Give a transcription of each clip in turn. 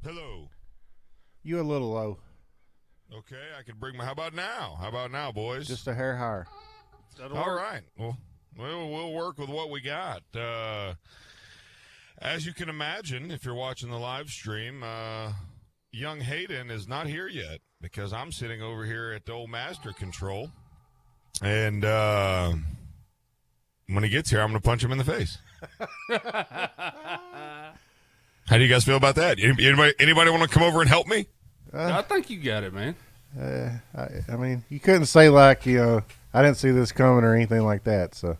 Hello. You a little low. Okay, I can bring my. How about now? How about now, boys? Just a hair higher. All right. Well, we'll work with what we got. As you can imagine, if you're watching the live stream, young Hayden is not here yet because I'm sitting over here at the old master control, and when he gets here, I'm going to punch him in the face. How do you guys feel about that? Anybody want to come over and help me? I think you got it, man. I mean, you couldn't say like, I didn't see this coming or anything like that. So,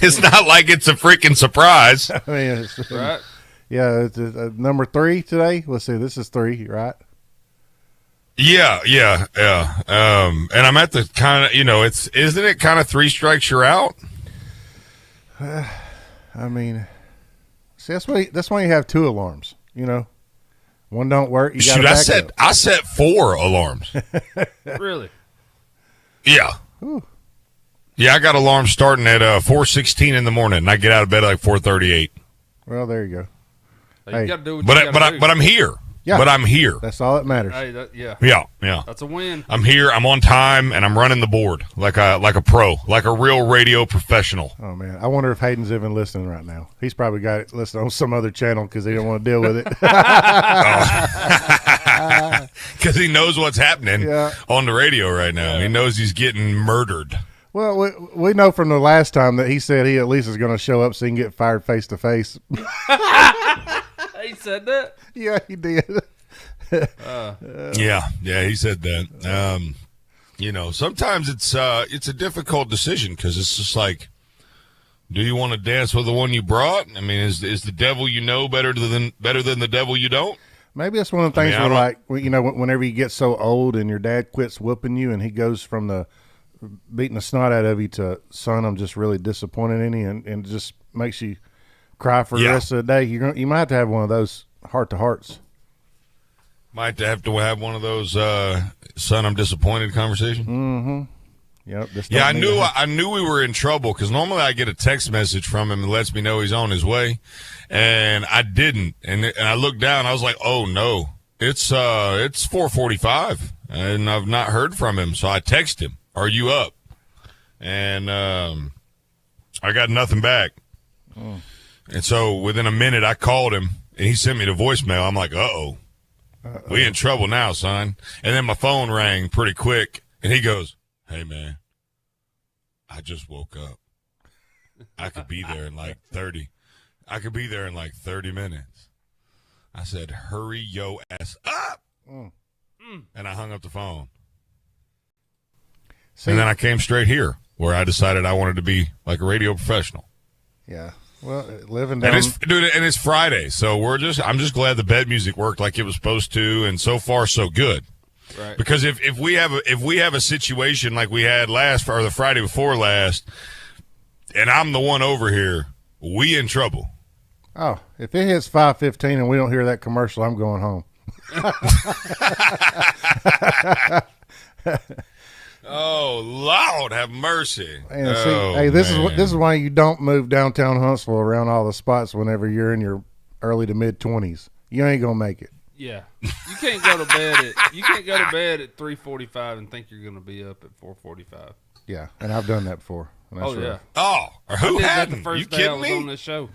it's not like it's a freaking surprise. I mean, Right? Yeah, it's number 3 today. Let's see, this is 3, right? Yeah. And I'm at the kind of, isn't it kind of 3 strikes you're out? I mean, see, that's why you have 2 alarms. One don't work. You Shoot, I set 4 alarms. Really? Yeah. Ooh. Yeah, I got alarms starting at 4:16 in the morning, and I get out of bed at like 4:38. Well, there you go. You got to do what But you got to do. I'm here. Yeah. But I'm here. That's all that matters. Hey, yeah. Yeah. That's a win. I'm here. I'm on time, and I'm running the board like a pro, like a real radio professional. Oh man, I wonder if Hayden's even listening right now. He's probably got it listening on some other channel because he don't want to deal with it. Because he knows what's happening on the radio right now. He knows he's getting murdered. Well, we know from the last time that he said he at least is going to show up so he can get fired face to face. He said that? Yeah, he did. Yeah, he said that. Sometimes it's a difficult decision because it's just like, do you want to dance with the one you brought? I mean, is the devil you know better than the devil you don't? Maybe that's one of the things whenever you get so old and your dad quits whooping you and he goes from the beating the snot out of you to, son, I'm just really disappointed in you, and it just makes you cry for the rest of the day. You might have to have one of those heart-to-hearts. Might have to have one of those son, I'm disappointed conversations. Mm-hmm. Yep. Yeah, I knew we were in trouble because normally I get a text message from him that lets me know he's on his way, and I didn't. And I looked down, I was like, oh no, it's 4:45, and I've not heard from him. So I text him, "Are you up?" And I got nothing back. Oh. And so within a minute, I called him, and he sent me the voicemail. I'm like, uh-oh. We in trouble now, son. And then my phone rang pretty quick, and he goes, "Hey, man, I just woke up. I could be there in like 30 minutes. I said, hurry yo ass up. And I hung up the phone. See, and then I came straight here where I decided I wanted to be like a radio professional. Yeah. Well, living down. And it's Friday, so I'm just glad the bed music worked like it was supposed to, and so far so good. Right. Because if we have a situation like we had the Friday before last, and I'm the one over here, we in trouble. Oh, if it hits 5:15 and we don't hear that commercial, I'm going home. Oh Lord, have mercy! And this is why you don't move downtown Huntsville around all the spots whenever you're in your early to mid 20s. You ain't gonna make it. Yeah, you can't go to bed at 3:45 and think you're gonna be up at 4:45. Yeah, and I've done that before. Oh yeah. Oh, who I did hadn't? that the first You day I kidding was me? on this show.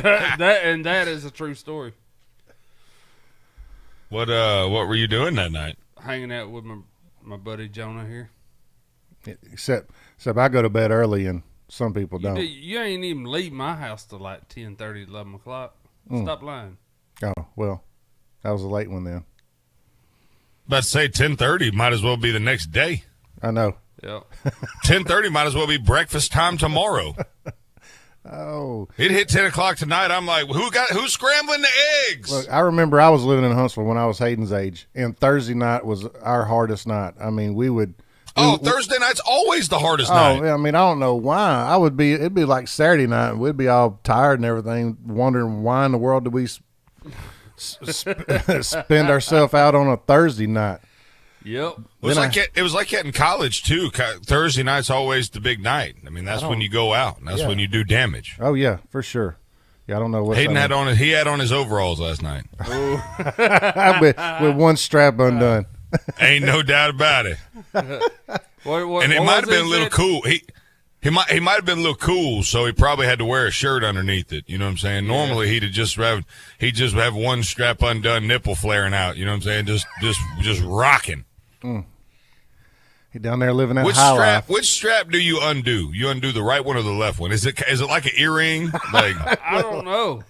that is a true story. What were you doing that night? Hanging out with my buddy Jonah here. Except I go to bed early and some people don't. You ain't even leave my house till like 10:30, 11 o'clock. Stop lying. Oh, well, that was a late one then. About to say 10:30 might as well be the next day. I know. Yep. 10:30 might as well be breakfast time tomorrow. Oh. It hit 10 o'clock tonight. I'm like, who's scrambling the eggs? Look, I remember I was living in Huntsville when I was Hayden's age, and Thursday night was our hardest night. I mean, Thursday night's always the hardest night. I mean, I don't know why. It'd be like Saturday night, and we'd be all tired and everything, wondering why in the world do we spend ourselves out on a Thursday night. Yep. It was like that in college too. Thursday night's always the big night. I mean, that's when you go out. And that's when you do damage. Oh yeah, for sure. Yeah, I don't know what Hayden had on. He had on his overalls last night. with one strap undone. Ain't no doubt about it. And it might have been a little cool. He might have been a little cool, so he probably had to wear a shirt underneath it. You know what I'm saying? Normally he'd just have one strap undone, nipple flaring out. You know what I'm saying? Just rocking. He down there living that Which high strap? life. Which strap do you undo? You undo the right one or the left one? Is it like an earring? Like I don't know.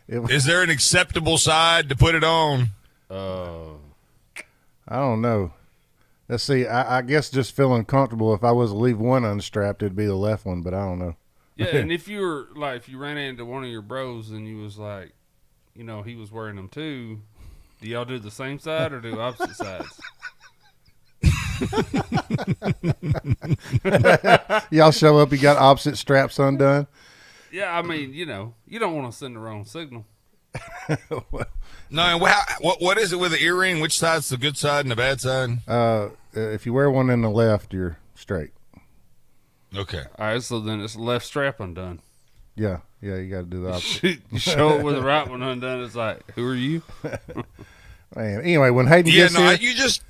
is there an acceptable side to put it on? I don't know. Let's see. I guess just feeling comfortable. If I was to leave one unstrapped, it'd be the left one. But I don't know. Yeah, and if you ran into one of your bros and you was like, he was wearing them too, do y'all do the same side or do opposite sides? Y'all show up, you got opposite straps undone. Yeah, I mean, you don't want to send the wrong signal. No, and what is it with the earring? Which side's the good side and the bad side? If you wear one in the left, you're straight. Okay. All right, so then it's left strap undone. Yeah, you got to do the opposite. You show up with the right one undone. It's like, who are you? Man, anyway, when Hayden gets here, you just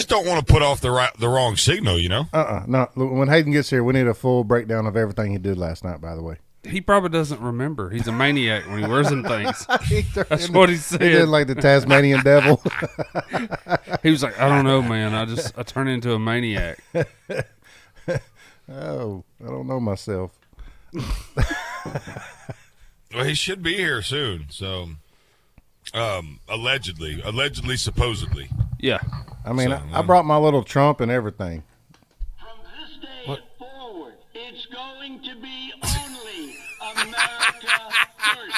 don't want to put off the wrong signal, you know? No. When Hayden gets here, we need a full breakdown of everything he did last night. By the way, He probably doesn't remember. He's a maniac when he wears them things. That's what he said. He did like the Tasmanian devil. He was like, I don't know, man. I turn into a maniac. Oh, I don't know myself. Well, he should be here soon. So, allegedly, supposedly. Yeah. I mean, I brought my little Trump and everything. From this day forward, it's going to be only America first.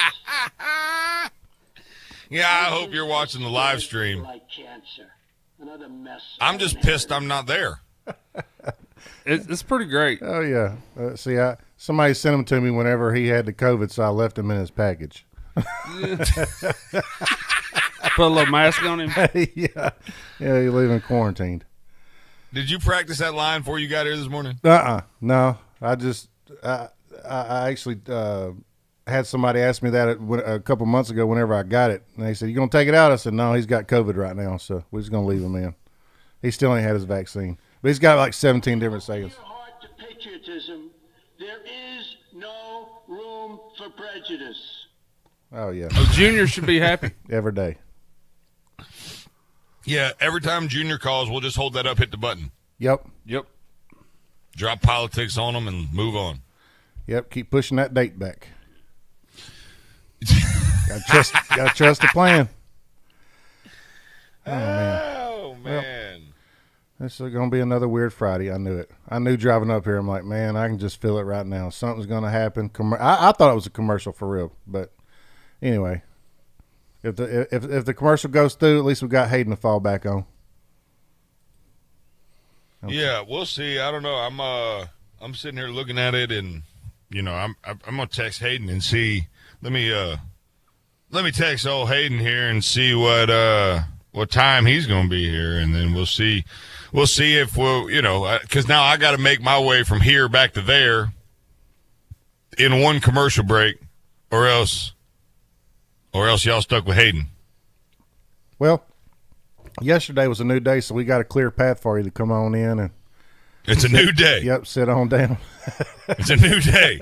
Yeah, I hope you're watching the live stream. Like cancer. Another mess. I'm just pissed I'm not there. It's pretty great. Oh yeah. See, somebody sent him to me whenever he had the COVID, so I left him in his package. Put a little mask on him. Yeah, you leave him quarantined. Did you practice that line before you got here this morning? No. I actually had somebody ask me that a couple months ago whenever I got it, and they said, "You gonna take it out?" I said, "No, he's got COVID right now, so we're just gonna leave him in. He still ain't had his vaccine, but he's got like 17 different seconds." Your heart to patriotism, there is no room for prejudice. Oh yeah, Junior should be happy. every day. Yeah, every time Junior calls, we'll just hold that up, hit the button. Yep. Drop politics on them and move on. Yep. Keep pushing that date back. Gotta trust the plan. Oh man. This is going to be another weird Friday. I knew it. I knew driving up here. I'm like, man, I can just feel it right now. Something's going to happen. I thought it was a commercial for real, but anyway, if the commercial goes through, at least we got Hayden to fall back on. Okay. Yeah, we'll see. I don't know. I'm sitting here looking at it, and I'm gonna text Hayden and see. Let me text old Hayden here and see what time he's gonna be here, and then we'll see. We'll see if because now I got to make my way from here back to there in one commercial break, or else y'all stuck with Hayden. Well, yesterday was a new day, so we got a clear path for you to come on in and. It's a new day. Yep, sit on down. It's a new day.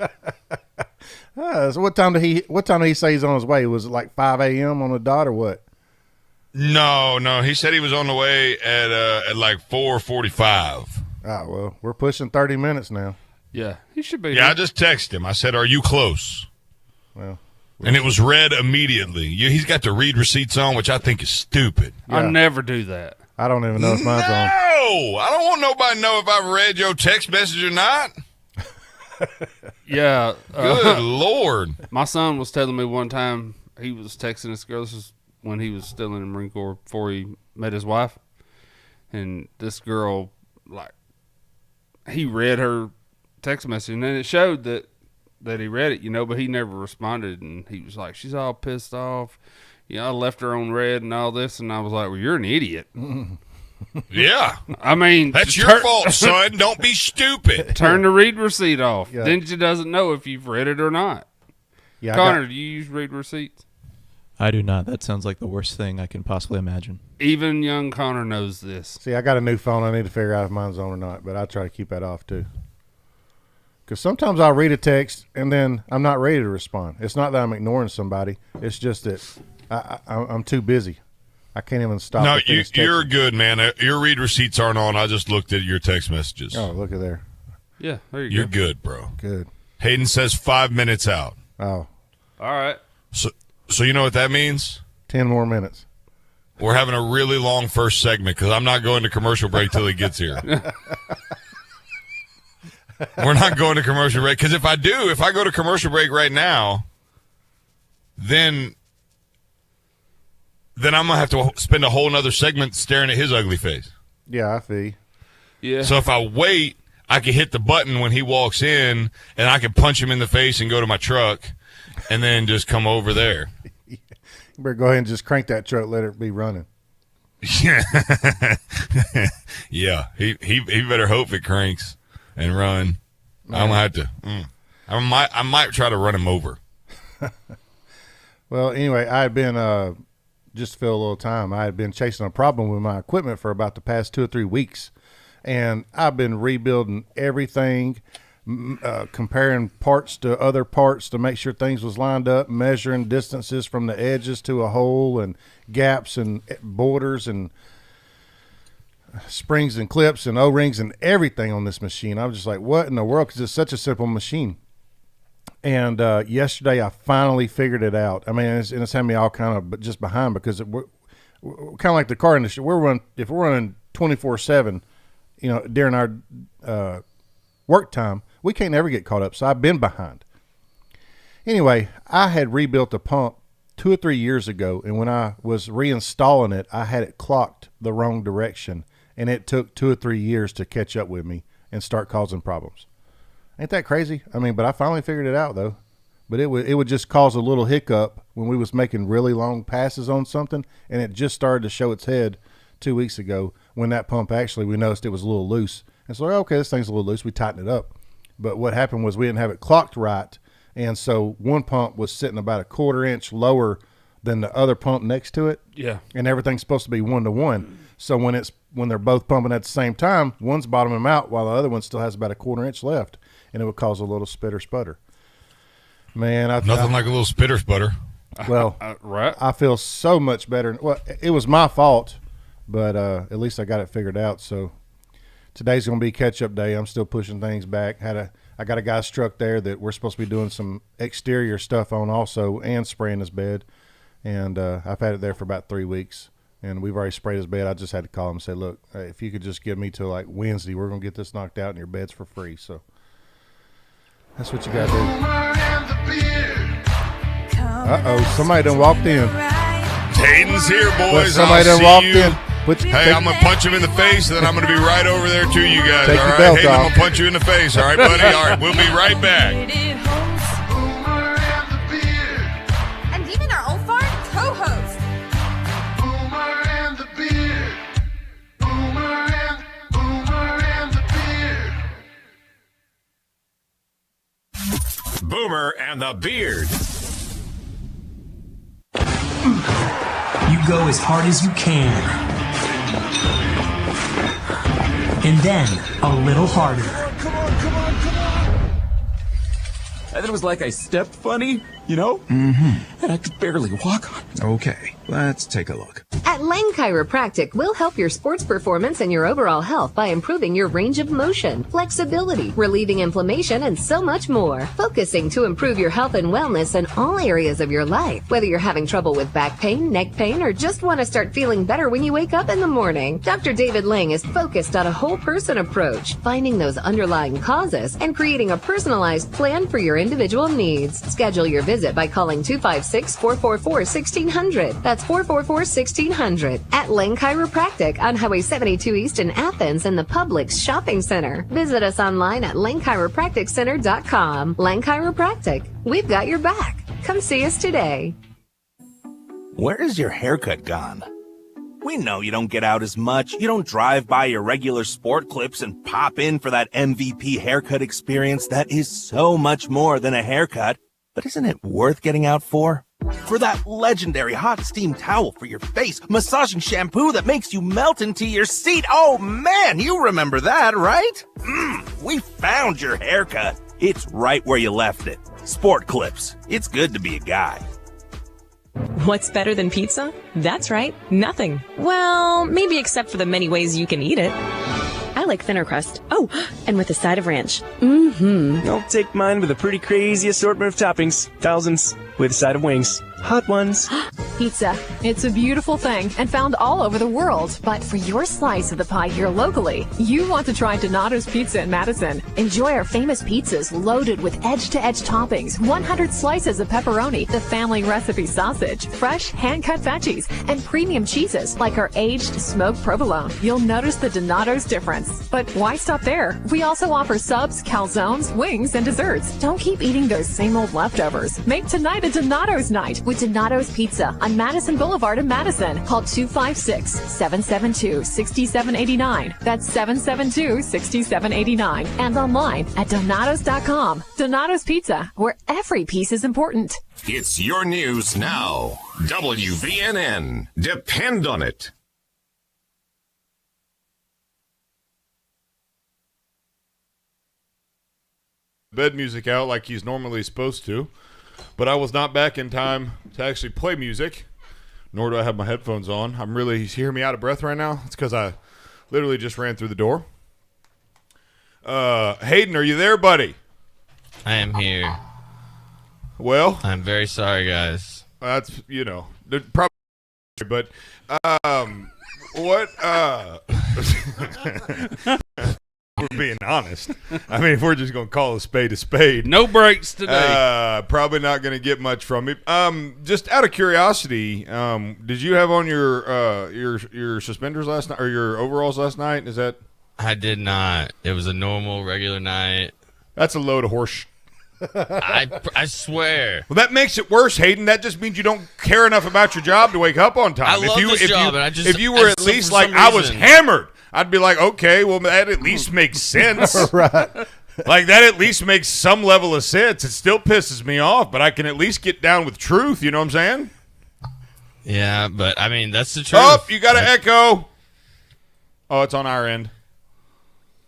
So what time did he say he's on his way? Was it like 5 a.m. on the dot or what? No. He said he was on the way at like 4:45. Oh well, we're pushing 30 minutes now. Yeah, he should be. Yeah, I just texted him. I said, "Are you close?" Well, and it was read immediately. He's got the read receipts on, which I think is stupid. Yeah. I never do that. I don't even know if mine's on. No, I don't want nobody to know if I've read your text message or not. Yeah. Good Lord. My son was telling me one time he was texting this girl. This is when he was still in the Marine Corps before he met his wife. And this girl, he read her text message, and then it showed that he read it, but he never responded. And he was like, she's all pissed off. I left her on red and all this. And I was like, well, you're an idiot. Yeah. I mean, That's your fault, son. Don't be stupid. Turn the read receipt off. Yeah. Then she doesn't know if you've read it or not. Yeah, Connor, do you use read receipts? I do not. That sounds like the worst thing I can possibly imagine. Even young Connor knows this. I got a new phone. I need to figure out if mine's on or not, but I try to keep that off too. Because sometimes I'll read a text and then I'm not ready to respond. It's not that I'm ignoring somebody. It's just that I'm too busy. I can't even stop. No, to finish you're texting. good, man. Your read receipts aren't on. I just looked at your text messages. Oh, look at there. Yeah, there you You're go. good, bro. Good. Hayden says 5 minutes out. Oh, All right. So you know what that means? 10 more minutes. We're having a really long first segment because I'm not going to commercial break till he gets here. We're not going to commercial break because if I go to commercial break right now, then I'm gonna have to spend a whole nother segment staring at his ugly face. Yeah, I feel you. Yeah. So if I wait, I can hit the button when he walks in, and I can punch him in the face and go to my truck, and then just come over there. You better go ahead and just crank that truck, let it be running. Yeah, yeah. He better hope it cranks and run. I'm gonna have to. I might try to run him over. Well, anyway, I had been just to fill a little time. I had been chasing a problem with my equipment for about the past 2 or 3 weeks, and I've been rebuilding everything, comparing parts to other parts to make sure things was lined up, measuring distances from the edges to a hole and gaps and borders and springs and clips and O-rings and everything on this machine. I was just like, what in the world? Because it's such a simple machine. And yesterday I finally figured it out. I mean, it's had me all kind of just behind because we're kind of like the car industry. If we're running 24/7, during our work time, we can't ever get caught up. So I've been behind. Anyway, I had rebuilt a pump 2 or 3 years ago, and when I was reinstalling it, I had it clocked the wrong direction, and it took 2 or 3 years to catch up with me and start causing problems. Ain't that crazy? I mean, but I finally figured it out though. But it would just cause a little hiccup when we was making really long passes on something, and it just started to show its head 2 weeks ago when that pump actually we noticed it was a little loose. And so, okay, this thing's a little loose. We tightened it up. But what happened was we didn't have it clocked right, and so one pump was sitting about a 1/4 inch lower than the other pump next to it. Yeah. And everything's supposed to be 1-to-1. So when they're both pumping at the same time, one's bottoming out while the other one still has about a 1/4 inch left, and it would cause a little spitter sputter. Man, Nothing like a little spitter sputter. Well, Right. I feel so much better. Well, it was my fault, but at least I got it figured out. So today's going to be catch-up day. I'm still pushing things back. I got a guy's truck there that we're supposed to be doing some exterior stuff on also and spraying his bed. And I've had it there for about 3 weeks, and we've already sprayed his bed. I just had to call him and say, look, if you could just give me till like Wednesday, we're going to get this knocked out and your bed's for free. So that's what you got to do. Uh-oh, somebody done walked in. Hayden's here, boys. Somebody I'll done see walked you. in. Hey, I'm going to punch him in the face, and then I'm going to be right over there to you guys. Take All your right, belt Hayden, I'm off. going to punch you in the face. All right, buddy? All right, we'll be right back. And even our old farm co-host. Boomer and the Beard. You go as hard as you can. And then a little harder. And then it was like I stepped funny, you know? Mm-hmm. And I could barely walk on it. Okay, let's take a look. At Lang Chiropractic, we'll help your sports performance and your overall health by improving your range of motion, flexibility, relieving inflammation, and so much more. Focusing to improve your health and wellness in all areas of your life. Whether you're having trouble with back pain, neck pain, or just want to start feeling better when you wake up in the morning, Dr. David Lang is focused on a whole person approach, finding those underlying causes and creating a personalized plan for your individual needs. Schedule your visit by calling 256-444-1600. That's 444-1600 at Lang Chiropractic on Highway 72 East in Athens in the Publix Shopping Center. Visit us online at langchiropracticcenter.com. Lang Chiropractic. We've got your back. Come see us today. Where is your haircut gone? We know you don't get out as much. You don't drive by your regular sport clips and pop in for that MVP haircut experience that is so much more than a haircut. But isn't it worth getting out for? For that legendary hot steam towel for your face, massaging shampoo that makes you melt into your seat. Oh man, you remember that, right? We found your haircut. It's right where you left it. Sport Clips. It's good to be a guy. What's better than pizza? That's right, nothing. Well, maybe except for the many ways you can eat it. I like thinner crust. Oh, and with a side of ranch. I'll take mine with a pretty crazy assortment of toppings. Thousands. With a side of wings. Hot ones. Pizza. It's a beautiful thing and found all over the world. But for your slice of the pie here locally, you want to try Donato's Pizza in Madison. Enjoy our famous pizzas loaded with edge-to-edge toppings, 100 slices of pepperoni, the family recipe sausage, fresh hand-cut veggies, and premium cheeses like our aged smoked provolone. You'll notice the Donato's difference. But why stop there? We also offer subs, calzones, wings, and desserts. Don't keep eating those same old leftovers. Make tonight a Donato's night with Donato's Pizza on Madison Boulevard in Madison. Call 256-772-6789. That's 772-6789. And online at Donatos.com. Donato's Pizza, where every piece is important. It's your news now. WVNN. Depend on it. Bed music out like he's normally supposed to, but I was not back in time to actually play music, nor do I have my headphones on. He's hearing me out of breath right now. It's because I literally just ran through the door. Hayden, are you there, buddy? I am here. Well, I'm very sorry, guys. That's, probably, but, what, we're being honest. I mean, if we're just going to call a spade. No breaks today. Probably not going to get much from me. Just out of curiosity, did you have on your suspenders last night or your overalls last night? Is that? I did not. It was a normal, regular night. That's a load of horse. I swear. Well, that makes it worse, Hayden. That just means you don't care enough about your job to wake up on time. I love this job, if you were at least like I was hammered, I'd be like, okay, well, that at least makes sense. Right. Like, that at least makes some level of sense. It still pisses me off, but I can at least get down with truth. You know what I'm saying? Yeah, but, I mean, that's the truth. Oh, you got an echo. Oh, it's on our end.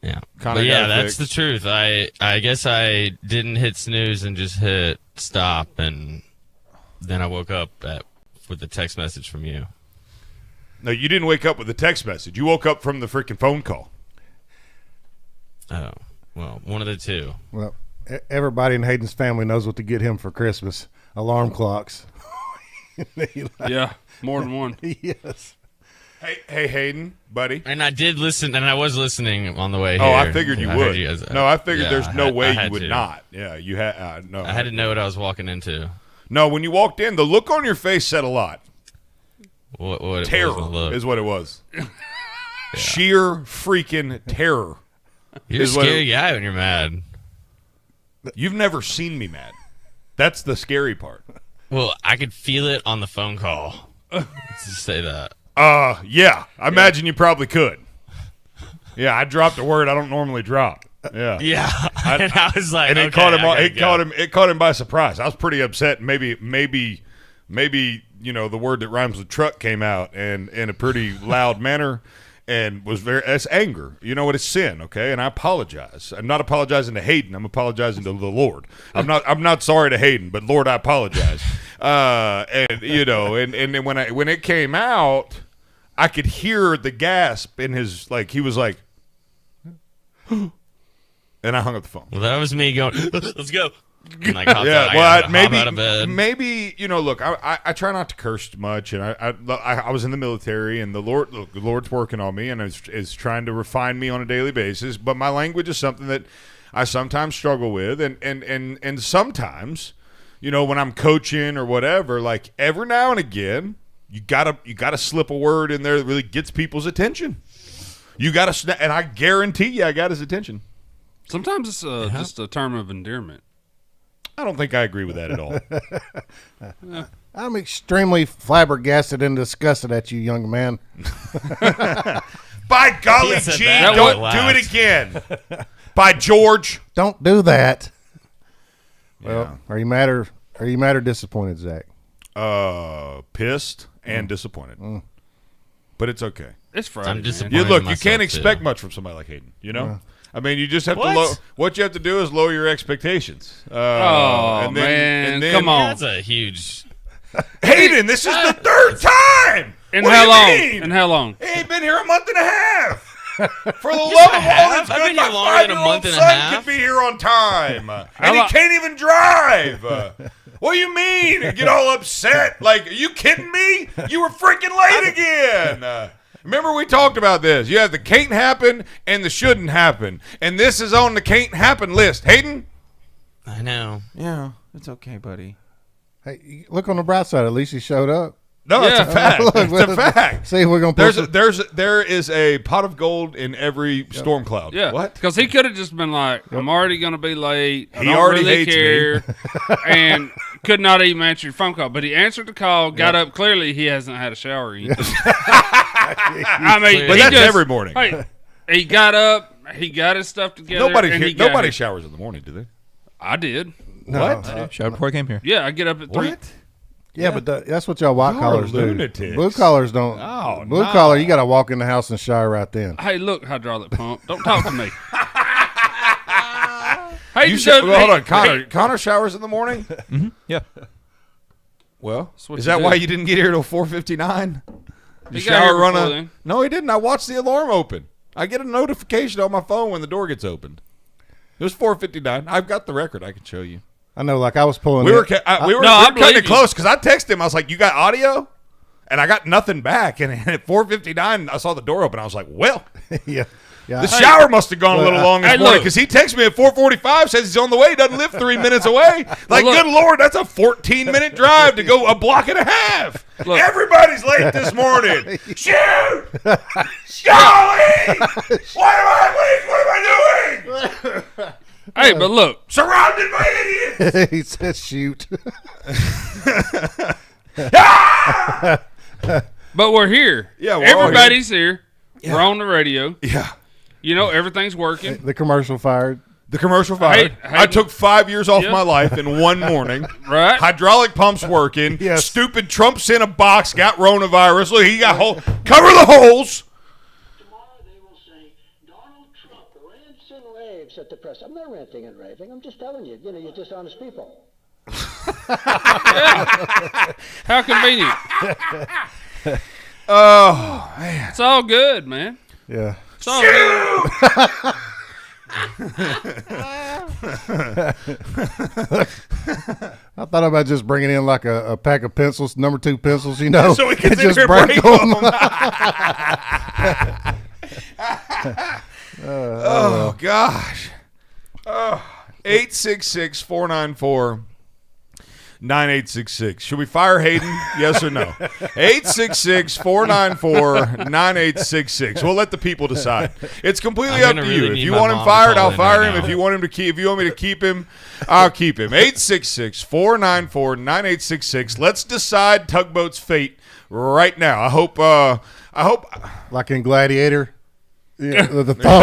Yeah. Kinda but, yeah, that's the truth. I guess I didn't hit snooze and just hit stop, and then I woke up with a text message from you. No, you didn't wake up with a text message. You woke up from the freaking phone call. Oh, well, one of the two. Well, everybody in Hayden's family knows what to get him for Christmas. Alarm clocks. Yeah, more than one. Yes. Hey, Hayden, buddy. And I did listen, and I was listening on the way here. Oh, I figured you would. You guys, no, I figured there's no way you would to. not. Yeah, you had. No, I had to know what I was walking into. No, when you walked in, the look on your face said a lot. What terror is what it was. Yeah. Sheer freaking terror. You're a scary guy when you're mad. You've never seen me mad. That's the scary part. Well, I could feel it on the phone call. Let's just say that. Yeah. I imagine you probably could. Yeah, I dropped a word I don't normally drop. Yeah. Yeah. And I was like, and it caught him by surprise. I was pretty upset. Maybe the word that rhymes with truck came out and in a pretty loud manner and was that's anger. You know what? It's sin, okay? And I apologize. I'm not apologizing to Hayden. I'm apologizing to the Lord. I'm not sorry to Hayden, but Lord, I apologize. And then when it came out, I could hear the gasp in his, like, he was like, and I hung up the phone. Well, that was me going, let's go. And like, hop out of bed. Maybe look, I try not to curse much, and I was in the military, and the Lord's working on me, and is trying to refine me on a daily basis. But my language is something that I sometimes struggle with, and sometimes, when I'm coaching or whatever, like every now and again, you gotta slip a word in there that really gets people's attention. You gotta, and I guarantee you, I got his attention. Sometimes it's just a term of endearment. I don't think I agree with that at all. I'm extremely flabbergasted and disgusted at you, young man. By golly, said G, that don't one do last. it again. By George. Don't do that. Yeah. Well, are you mad or disappointed, Zach? Pissed and disappointed. But it's okay. It's Friday. I'm man. disappointed. You look, in you can't myself, expect too. much from somebody like Hayden. You know, I mean, you just have What? to. What you have to do is lower your expectations. Oh, man. Come on. That's a huge. Hayden, this is the third time. And What how do you long? mean? And how long? He ain't been here a month and a half. For the love of all that's I've good, been my here longer than a 5-year-old month and a son half. could be here on time, and he can't even drive. What do you mean? You get all upset? Like, are you kidding me? You were freaking late again. Remember we talked about this. You have the can't happen and the shouldn't happen, and this is on the can't happen list. Hayden? I know. Yeah, it's okay, buddy. Hey, look on the bright side. At least he showed up. No, it's a fact. Look, It's a fact. See, we're gonna put There is a pot of gold in every storm cloud. Yeah. What? Because he could have just been like, I'm already going to be late. I He don't already really hates care. And could not even answer your phone call. But he answered the call, got up. Clearly, he hasn't had a shower yet. I mean, But he that's just- every morning. Hey, he got up. He got his stuff together. Nobody showers in the morning, do they? I did. What? Showered before I came here. Yeah, I get up at 3. What? Yeah, but that's what y'all white Y'all collars are do. lunatics. Blue collars don't. Oh, blue no. collar, you got to walk in the house and shower right then. Hey, look, hydraulic pump. Don't talk to me. Hey, Hold on, Connor showers in the morning. Mm-hmm. Yeah. Well, what is you that do. why you didn't get here till 4:59? He got here before then. No, he didn't. I watched the alarm open. I get a notification on my phone when the door gets opened. It was 4:59. I've got the record. I can show you. I know, like I was pulling. We were No, I cutting believe it you. close because I texted him. I was like, "You got audio?" And I got nothing back. And at 4:59, I saw the door open. I was like, "Well, yeah. the shower must have gone a little long this Hey, morning look. because he texted me at 4:45, says he's on the way. Doesn't live 3 minutes away. Like, look. good Lord, that's a 14-minute drive to go a block and a half. Look. Everybody's late this morning. Shoot! Golly! What am I doing? Hey, but look. Surrounded by idiots. He said, "Shoot." But we're here. Yeah, we're all everybody's here. We're on the radio. Yeah. You know, everything's working. The commercial fired. The commercial fired. Hey, I took 5 years off Yeah. my life in one morning. Right. Hydraulic pumps working. Yes. Stupid Trump's in a box, got coronavirus. Look, he got cover the holes. Tomorrow they will say, Donald Trump rants and raves at the press. I'm not ranting and raving. I'm just telling you. You know, you're dishonest people. How convenient. Oh, man. It's all good, man. Yeah. It's all good. I thought about just bringing in like a pack of pencils, number 2 pencils, you know, So we can and sit here and break them. Oh, gosh. 866-494-9866. Should we fire Hayden? Yes or no? 866-494-9866. We'll let the people decide. It's completely I'm up gonna to you. really If need you my want him mom to fired, call I'll in fire right him. now. If you want me to keep him, I'll keep him. 866-494-9866. Let's decide Tugboat's fate right now. I hope Like in Gladiator. Yeah, the thumb.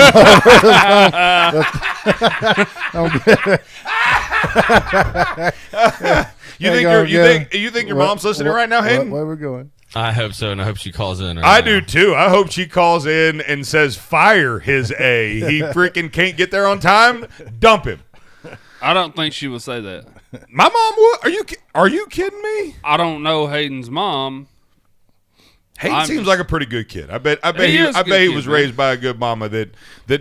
you think your mom's listening right now, Hayden? Where we're going? I hope so, and I hope she calls in. I do too. I hope she calls in and says, "Fire his A." He freaking can't get there on time. Dump him. I don't think she would say that. My mom would. Are you kidding me? I don't know Hayden's mom. Hayden seems like a pretty good kid. I bet He is a he good was kid, raised by a good mama that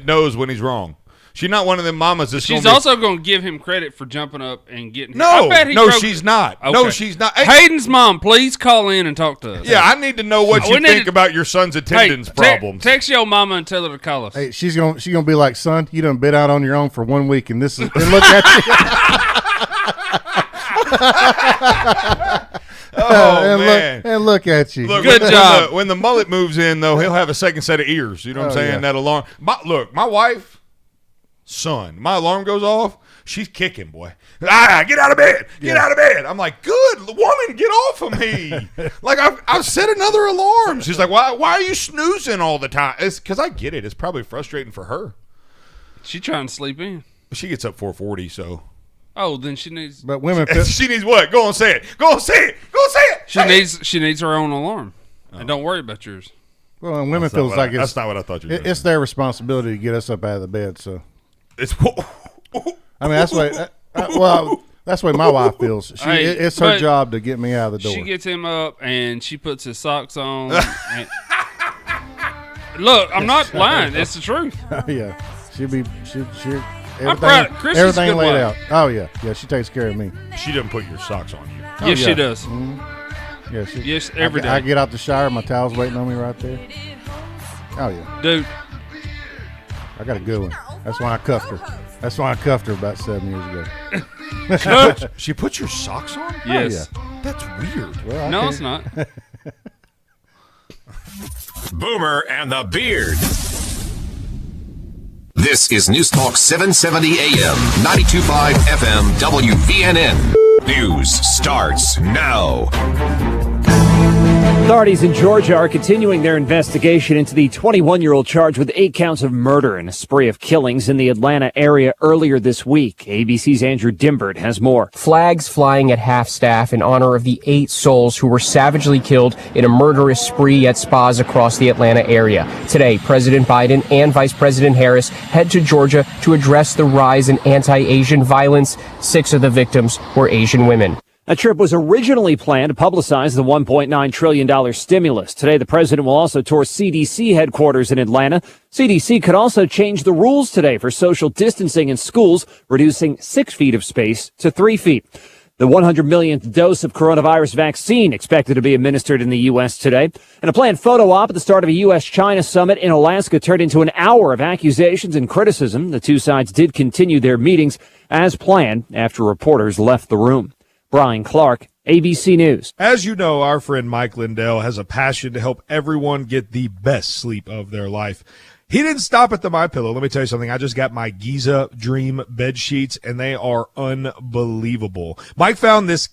knows when he's wrong. She's not one of them mamas that's She's gonna be, also going to give him credit for jumping up and getting. No, I bet he no, broke- she's not. Okay. No, she's not. Hey, Hayden's mom, please call in and talk to us. yeah, I need to know what We you need think to- about your son's attendance problems. Text your mama and tell her to call us. Hey, she's gonna be like, "Son, you done been out on your own for 1 week, and this is and look at you." Oh, man. Look at you. Look, Good job. When the mullet moves in, though, he'll have a second set of ears. You know what I'm saying? Yeah. That alarm. My wife, son, my alarm goes off. She's kicking, boy. Get out of bed. Get out of bed. I'm like, good woman, get off of me. Like, I've set another alarm. She's like, why are you snoozing all the time? It's because I get it. It's probably frustrating for her. She trying to sleep in. She gets up 4:40, so. Oh, then she needs. But women, she needs what? Go on, say it. Go on, say it. Go on, say it. She needs her own alarm, and don't worry about yours. Well, and women feels like that's not what I thought you were it's their responsibility to get us up out of the bed. So it's. I mean, that's the way. That's the way my wife feels. It's her job to get me out of the door. She gets him up and she puts his socks on. Look, I'm not lying. It's the truth. Yeah, she I'm proud. Everything laid out. Oh yeah, she takes care of me. She doesn't put your socks on you. Yes, she does. Mm-hmm. Yeah, yes, every day. I get out the shower, my towel's waiting on me right there. Oh yeah, dude. I got a good one. That's why I cuffed her about 7 years ago. She puts your socks on? Yes. Oh, yeah. That's weird. Well, no, it's not. Boomer and the Beard. This is News Talk 770 AM, 92.5 FM, WVNN. News starts now. Authorities in Georgia are continuing their investigation into the 21-year-old charged with 8 counts of murder in a spree of killings in the Atlanta area earlier this week. ABC's Andrew Dimbert has more. Flags flying at half-staff in honor of the 8 souls who were savagely killed in a murderous spree at spas across the Atlanta area. Today, President Biden and Vice President Harris head to Georgia to address the rise in anti-Asian violence. 6 of the victims were Asian women. A trip was originally planned to publicize the $1.9 trillion stimulus. Today, the president will also tour CDC headquarters in Atlanta. CDC could also change the rules today for social distancing in schools, reducing 6 feet of space to 3 feet. The 100 millionth dose of coronavirus vaccine expected to be administered in the U.S. today. And a planned photo op at the start of a U.S.-China summit in Alaska turned into an hour of accusations and criticism. The two sides did continue their meetings as planned after reporters left the room. Brian Clark, ABC News. As you know, our friend Mike Lindell has a passion to help everyone get the best sleep of their life. He didn't stop at the MyPillow. Let me tell you something. I just got my Giza Dream bed sheets, and they are unbelievable. Mike found this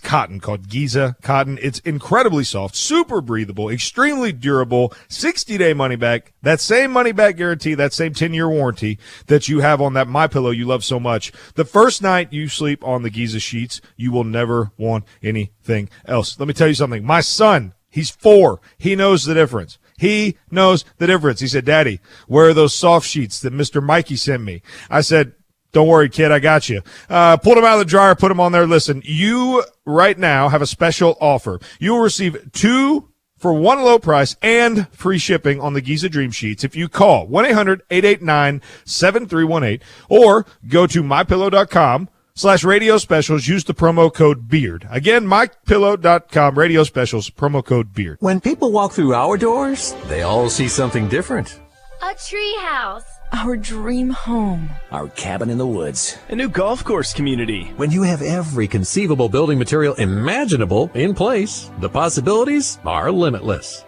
cotton called Giza cotton. It's incredibly soft, super breathable, extremely durable, 60-day money back. That same money back guarantee, that same 10-year warranty that you have on that MyPillow you love so much. The first night you sleep on the Giza sheets, you will never want anything else. Let me tell you something. My son, he's 4. He knows the difference. He knows the difference. He said, Daddy, where are those soft sheets that Mr. Mikey sent me? I said, don't worry, kid, I got you. Pulled them out of the dryer, put them on there. Listen, you right now have a special offer. You will receive 2 for 1 low price and free shipping on the Giza Dream Sheets if you call 1-800-889-7318 or go to mypillow.com/radio specials. Use the promo code BEARD. Again, mypillow.com, radio specials, promo code BEARD. When people walk through our doors, they all see something different. A tree house. Our dream home. Our cabin in the woods. A new golf course community. When you have every conceivable building material imaginable in place, the possibilities are limitless.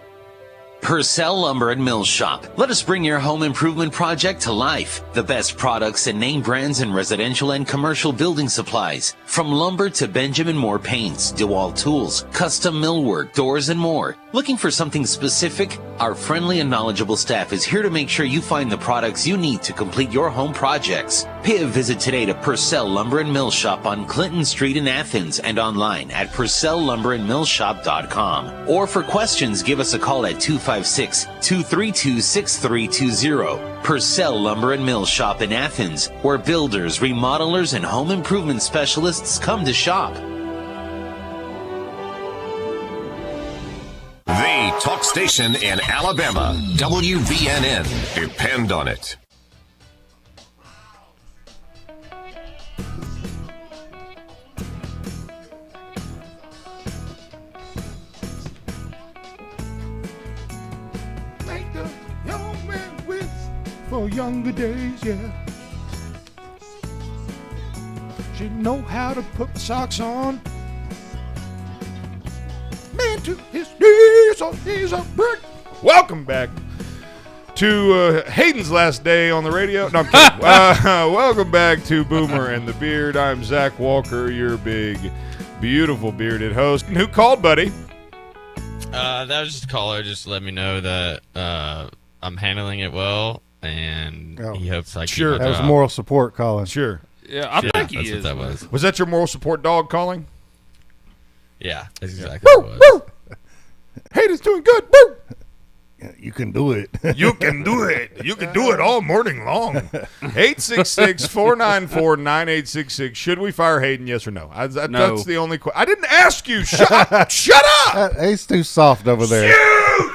Purcell Lumber and Mill Shop. Let us bring your home improvement project to life. The best products and name brands in residential and commercial building supplies. From lumber to Benjamin Moore paints, DeWalt tools, custom millwork, doors, and more. Looking for something specific? Our friendly and knowledgeable staff is here to make sure you find the products you need to complete your home projects. Pay a visit today to Purcell Lumber and Mill Shop on Clinton Street in Athens and online at purcellumberandmillshop.com. Or for questions, give us a call at 256-232-6320. Purcell Lumber and Mill Shop in Athens, where builders, remodelers, and home improvement specialists come to shop. The talk station in Alabama, WVNN. Depend on it. Make the young man wish for younger days, yeah. She know how to put socks on. Man to his knees, on knees a brick. Welcome back to Hayden's last day on the radio. No, I'm kidding. Welcome back to Boomer and the Beard. I'm Zach Walker, your big, beautiful bearded host. Who called, buddy? That was just a caller. Just let me know that I'm handling it well, and he hopes I keep my That was job. moral support calling. Sure. Yeah, I think he that's is. what that was. Was that your moral support dog calling? Yeah, that's exactly what it was. Hayden's doing good. Woo! You can do it. You can do it. You can do it all morning long. 866-494-9866. Should we fire Hayden, yes or no? No. That's the only question. I didn't ask you. Shut up. Shut up. He's too soft over there. Shoot!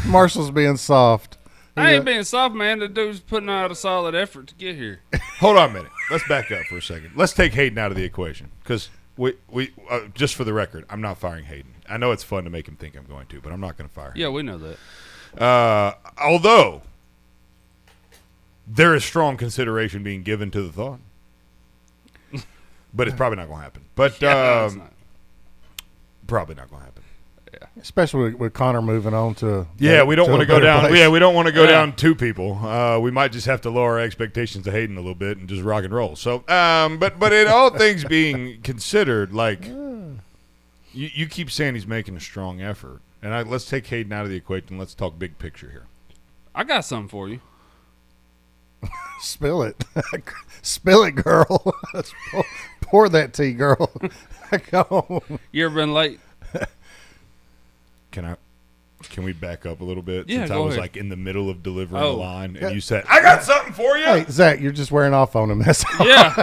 Marshall's being soft. I ain't being soft, man. The dude's putting out a solid effort to get here. Hold on a minute. Let's back up for a second. Let's take Hayden out of the equation because we just for the record, I'm not firing Hayden. I know it's fun to make him think I'm going to, but I'm not going to fire him. Yeah, we know that. Although there is strong consideration being given to the thought, but it's probably not going to happen. But it's not. probably not going to happen. Especially with Connor moving on to We don't want to go down. place. Yeah, we don't want to go down two people. We might just have to lower our expectations to Hayden a little bit and just rock and roll. So, but in all things being considered, like you keep saying he's making a strong effort, and let's take Hayden out of the equation. Let's talk big picture here. I got something for you. Spill it. Spill it, girl. Pour that tea, girl. Go on. You ever been late? Can we back up a little bit? Yeah, Since I go was ahead. like in the middle of delivering a line, and Yeah. you said, "I got something for you." Hey, Zach, you're just wearing off on him. That's all. Yeah.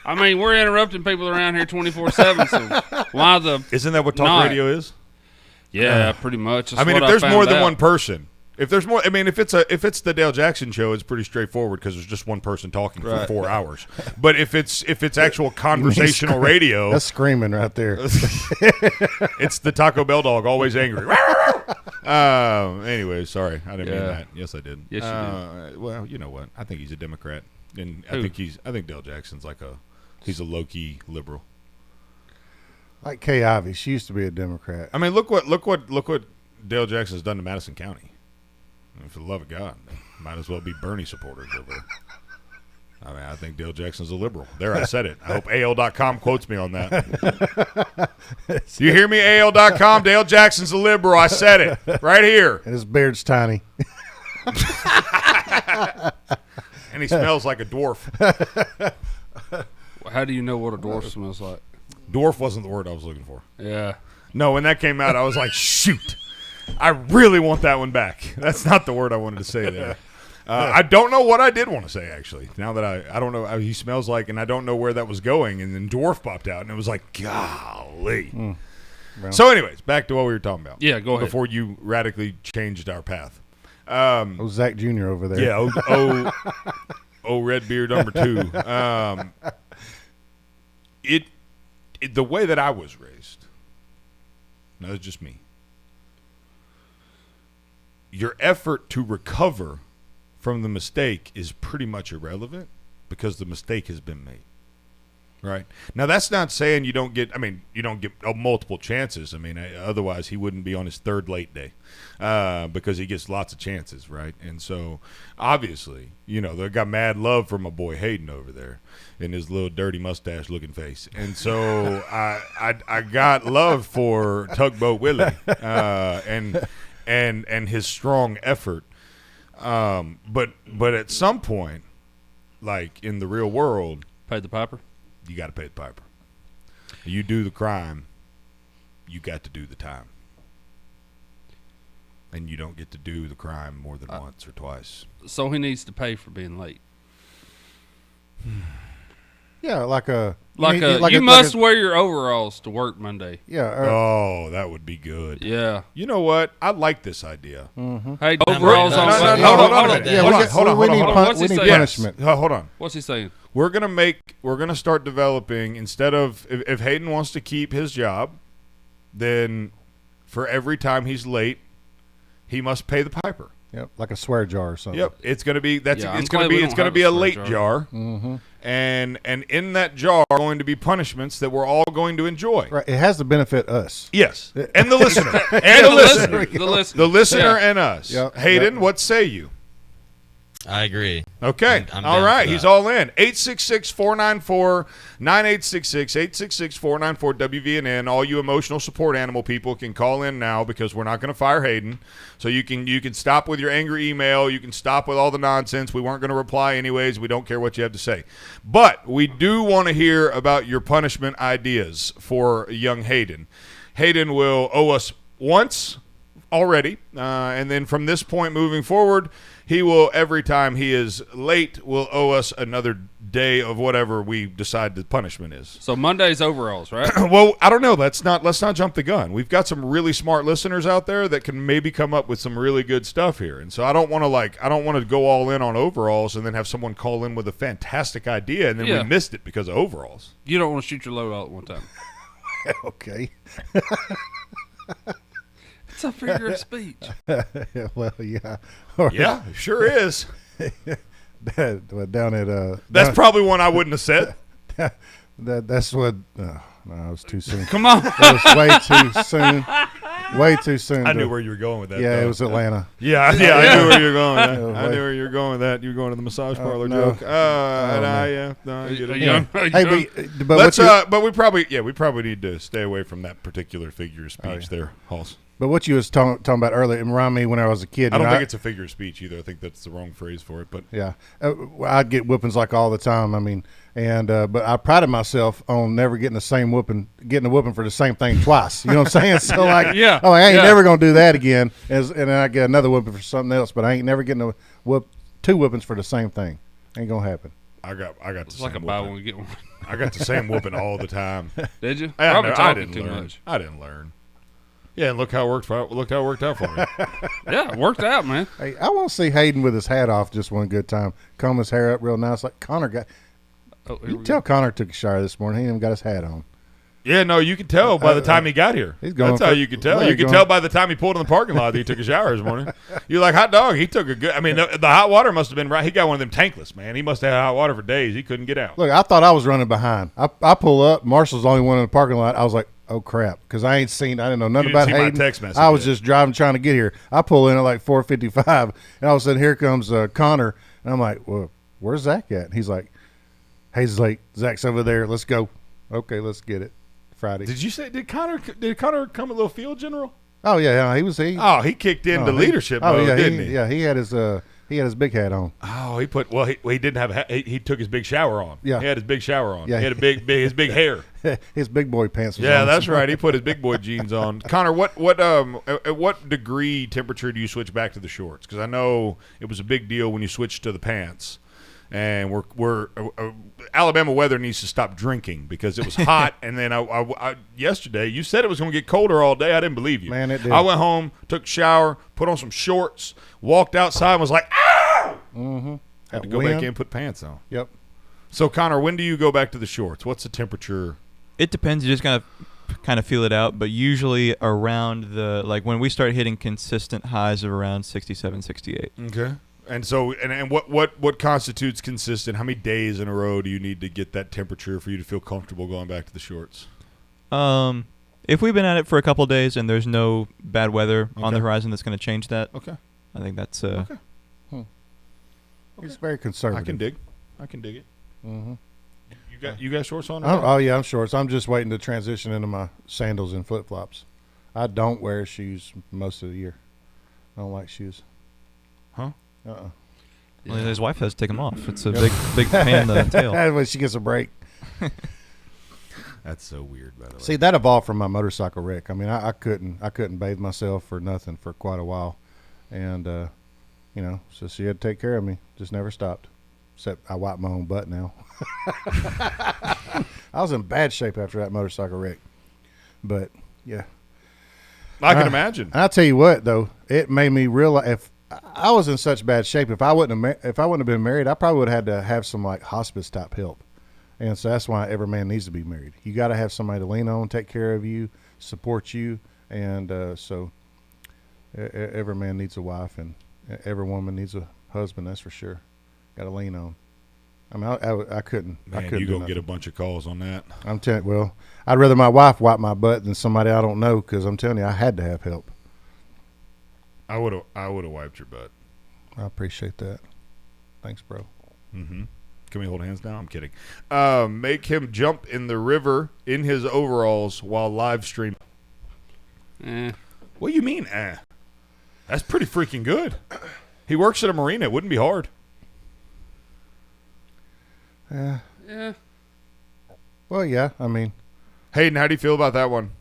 I mean, we're interrupting people around here 24/7. So why the? Isn't that what talk not? radio is? Yeah, pretty much. That's I mean, what if there's more found than out. one person, if there's more, I mean, if it's the Dale Jackson show, it's pretty straightforward because there's just one person talking for Right. 4 hours. But if it's actual conversational radio, That's screaming right there. it's the Taco Bell dog, always angry. Anyway, sorry, I didn't mean Yeah. that. Yes, I did. Yes, you did. Well, you know what? I think he's a Democrat, and Who? I think Dale Jackson's he's a low key liberal. Like Kay Ivey, she used to be a Democrat. I mean, look what Dale Jackson's done to Madison County. I mean, for the love of God, they might as well be Bernie supporters over there. I mean, I think Dale Jackson's a liberal. There, I said it. I hope AL.com quotes me on that. Do you hear me, AL.com? Dale Jackson's a liberal. I said it right here. And his beard's tiny. And he smells like a dwarf. How do you know what a dwarf smells like? Dwarf wasn't the word I was looking for. Yeah. No, when that came out, I was like, shoot. I really want that one back. That's not the word I wanted to say there. I don't know what I did want to say, actually. Now that I don't know, he smells like, and I don't know where that was going, and then dwarf popped out, and it was like, golly. Well. So anyways, back to what we were talking about. Yeah, go ahead. Before you radically changed our path. Zach Jr. over there. Yeah, Red Beard number 2. The way that I was raised, no, it's just me. Your effort to recover from the mistake is pretty much irrelevant because the mistake has been made. Right? Now, that's not saying you don't get multiple chances. I mean, otherwise he wouldn't be on his third late day because he gets lots of chances, right? And so, obviously, they got mad love from my boy Hayden over there in his little dirty mustache-looking face. And so I got love for Tugboat Willie and his strong effort. But at some point, like in the real world, Pay the piper. You got to pay the piper. You do the crime, you got to do the time. And you don't get to do the crime more than once or twice. So he needs to pay for being late. Yeah, you must wear your overalls to work Monday. Yeah. That would be good. Yeah. You know what? I like this idea. Mm-hmm. Hey, overalls on Sunday. Hold on. We need punishment. Hold on. What's he saying? We're gonna start developing, instead of if Hayden wants to keep his job, then for every time he's late, he must pay the piper. Yep, like a swear jar or something. Yep, it's going to be I'm it's glad going to we be don't it's going to have be a a swear late jar. jar, and in that jar are going to be punishments that we're all going to enjoy. Right, it has to benefit us. Yes, and the listener, the listener, and us. Yep. Hayden, what say you? I agree. Okay. I'm all down right. for He's that. all in. 866-494-9866, 866-494-WVNN. All you emotional support animal people can call in now because we're not going to fire Hayden. So you can stop with your angry email. You can stop with all the nonsense. We weren't going to reply anyways. We don't care what you have to say. But we do want to hear about your punishment ideas for young Hayden. Hayden will owe us once already, and then from this point moving forward, he will, every time he is late, will owe us another day of whatever we decide the punishment is. So Monday's overalls, right? Well, I don't know. Let's not jump the gun. We've got some really smart listeners out there that can maybe come up with some really good stuff here. And so I don't want to go all in on overalls and then have someone call in with a fantastic idea and then we missed it because of overalls. You don't want to shoot your load all at one time. Okay. It's a figure of speech. Well, yeah. Yeah, it sure is. Down at that's probably one I wouldn't have said. That's what. No, it was too soon. Come on, it was way too soon. Way too soon. I knew where you were going with that. Yeah, though. it was Atlanta. Yeah, I knew where you were going with that. I knew where you were going with that. You were going to the massage parlor joke. I get it. Hey, but let's. But we probably need to stay away from that particular figure of speech there, Halls. But what you was talking about earlier, it reminded me when I was a kid. I don't think it's a figure of speech either. I think that's the wrong phrase for it. But yeah, I'd get whippings like all the time. I mean, and but I prided myself on never getting a whooping for the same thing twice. You know what I'm saying? So like, I ain't never gonna do that again. And then I get another whooping for something else, but I ain't never getting two whoopings for the same thing. Ain't gonna happen. I got it's the like same a buy whooping. one get one. I got the same whooping all the time. Did you? I didn't too learn. much. I didn't learn. Yeah, and look how it worked out for me. Yeah, it worked out, man. Hey, I want to see Hayden with his hat off just one good time. Comb his hair up real nice, like Connor got. You can tell Connor took a shower this morning. He ain't even got his hat on. Yeah, no, you could tell by the time he got here. That's how you could tell. You could tell by the time he pulled in the parking lot that he took a shower this morning. You're like, hot dog, he took a good. I mean, the hot water must have been right. He got one of them tankless, man. He must have had hot water for days. He couldn't get out. Look, I thought I was running behind. I pull up. Marshall's the only one in the parking lot. I was like, oh crap, because I didn't know nothing about Hayden. Text message I was just driving, trying to get here. I pull in at like 4:55, and all of a sudden here comes Connor, and I'm like, well, where's Zach at? And he's like, Hayden's late. Zach's over there. Let's go. Okay, let's get it. Friday. Did you say did Connor come a little field general? Oh yeah, he he kicked into leadership mode, didn't he? Yeah, he had his big hat on. Oh, he didn't have he took his big shower on. Yeah, he had his big shower on. Yeah, he had his big hair. His big boy pants. Yeah, that's right. He put his big boy jeans on. Connor, at what degree temperature do you switch back to the shorts? Because I know it was a big deal when you switched to the pants. And we're Alabama weather needs to stop drinking because it was hot. And then I yesterday you said it was going to get colder all day. I didn't believe you. Man, it did. I went home, took a shower, put on some shorts, walked outside, and was like, ah! Mm-hmm. Had to go back in and put pants on. Yep. So Connor, when do you go back to the shorts? What's the temperature? It depends. You just kind of feel it out, but usually around when we start hitting consistent highs of around 67, 68. Okay. And so, and what constitutes consistent? How many days in a row do you need to get that temperature for you to feel comfortable going back to the shorts? If we've been at it for a couple of days and there's no bad weather on the horizon that's going to change that, I think that's okay. He's very conservative. I can dig it. Mm-hmm. You got shorts on? Oh yeah, I'm shorts. I'm just waiting to transition into my sandals and flip flops. I don't wear shoes most of the year. I don't like shoes. Huh? Uh-uh. Well, his wife has to take them off. It's a big pain in the tail. When she gets a break. That's so weird, by the way. See, that evolved from my motorcycle wreck. I mean, I couldn't bathe myself for nothing for quite a while, and so she had to take care of me. Just never stopped. Except I wipe my own butt now. I was in bad shape after that motorcycle wreck, but yeah, I can imagine. And I'll tell you what, though, it made me realize if I was in such bad shape, if I wouldn't have been married, I probably would have had to have some like hospice type help. And so that's why every man needs to be married. You got to have somebody to lean on, take care of you, support you, and so every man needs a wife, and Every woman needs a husband, that's for sure. Got to lean on. I mean, I couldn't. Man, I couldn't. you do gonna nothing. get a bunch of calls on that. I'm telling. Well, I'd rather my wife wipe my butt than somebody I don't know, because I'm telling you, I had to have help. I would have wiped your butt. I appreciate that. Thanks, bro. Mm-hmm. Can we hold hands now? I'm kidding. Make him jump in the river in his overalls while live streaming. What do you mean, That's pretty freaking good. He works at a marina. It wouldn't be hard. Yeah. Yeah. Well, yeah. I mean, Hayden, how do you feel about that one?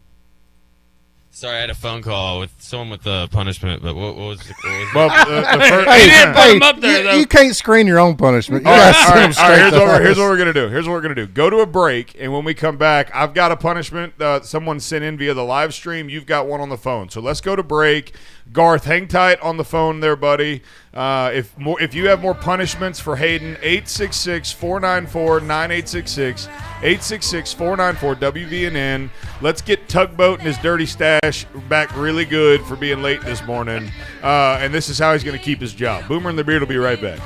Sorry, I had a phone call with someone with the punishment, but what was it? Well, the first, He didn't put him up there, though. you can't screen your own punishment. You All gotta right, send all them right. straight Here's to what us. we're gonna do. Here's what we're gonna do. Go to a break, and when we come back, I've got a punishment someone sent in via the live stream. You've got one on the phone. So let's go to break. Garth, hang tight on the phone there, buddy. If you have more punishments for Hayden, 866-494-9866, 866-494-WVNN. Let's get Tugboat and his dirty stash back really good for being late this morning. And this is how he's going to keep his job. Boomer and the Beard will be right back.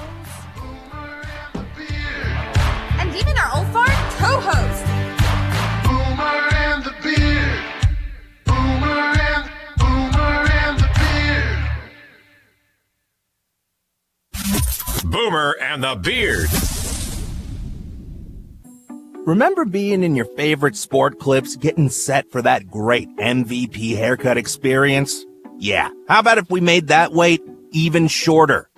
And even our old farm co-host. Boomer and the Beard. Boomer and the Beard. Boomer and the Beard. Remember being in your favorite sport clips, getting set for that great MVP haircut experience? Yeah, how about if we made that wait even shorter?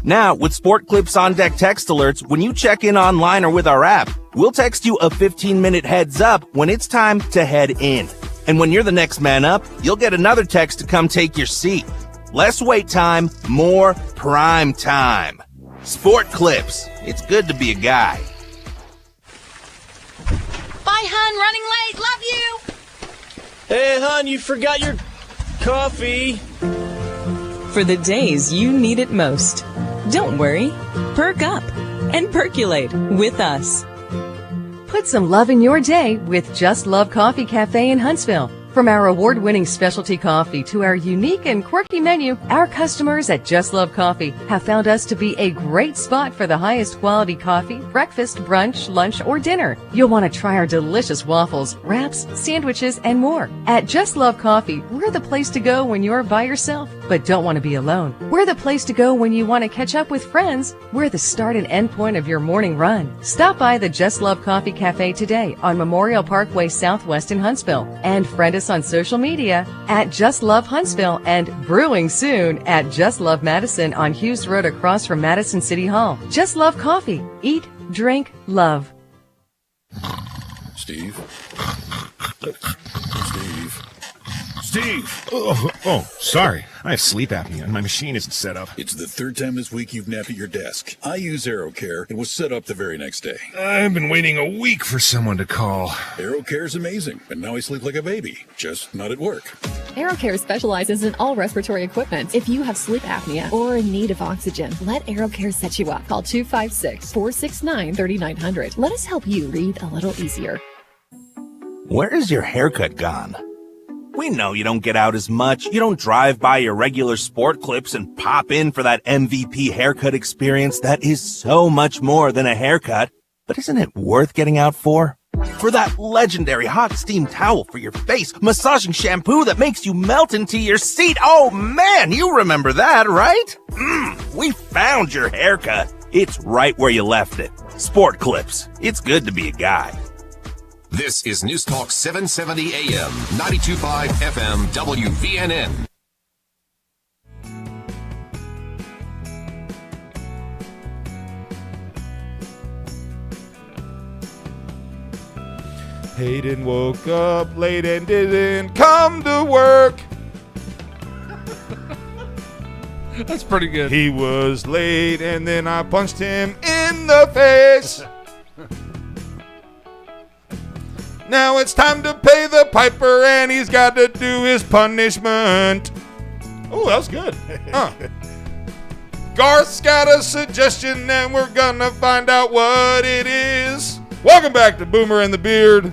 Now, with Sport Clips On Deck text alerts, when you check in online or with our app, we'll text you a 15-minute heads up when it's time to head in. And when you're the next man up, you'll get another text to come take your seat. Less wait time, more prime time. Sport Clips. It's good to be a guy. Bye, hun. Running late. Love you. Hey, hon, you forgot your coffee. For the days you need it most. Don't worry. Perk up and percolate with us. Put some love in your day with Just Love Coffee Cafe in Huntsville. From our award-winning specialty coffee to our unique and quirky menu, our customers at Just Love Coffee have found us to be a great spot for the highest quality coffee, breakfast, brunch, lunch, or dinner. You'll want to try our delicious waffles, wraps, sandwiches, and more. At Just Love Coffee, we're the place to go when you're by yourself, but don't want to be alone. We're the place to go when you want to catch up with friends. We're the start and end point of your morning run. Stop by the Just Love Coffee Cafe today on Memorial Parkway Southwest in Huntsville, and friend us on social media at Just Love Huntsville and brewing soon at Just Love Madison on Hughes Road across from Madison City Hall. Just Love Coffee. Eat, drink, love. Steve? Steve! Oh, sorry. I have sleep apnea and my machine isn't set up. It's the third time this week you've napped at your desk. I use AeroCare and was set up the very next day. I've been waiting a week for someone to call. AeroCare is amazing, and now I sleep like a baby, just not at work. AeroCare specializes in all respiratory equipment. If you have sleep apnea or in need of oxygen, let AeroCare set you up. Call 256-469-3900. Let us help you breathe a little easier. Where is your haircut gone? We know you don't get out as much. You don't drive by your regular sport clips and pop in for that MVP haircut experience that is so much more than a haircut. But isn't it worth getting out for? For that legendary hot steam towel for your face, massaging shampoo that makes you melt into your seat. Oh man, you remember that, right? We found your haircut. It's right where you left it. Sport Clips. It's good to be a guy. This is News Talk 770 AM, 92.5 FM, WVNN. Hayden woke up late and didn't come to work. That's pretty good. He was late and then I punched him in the face. Now it's time to pay the piper and he's got to do his punishment. Oh, that was good. Garth's got a suggestion and we're gonna find out what it is. Welcome back to Boomer and the Beard.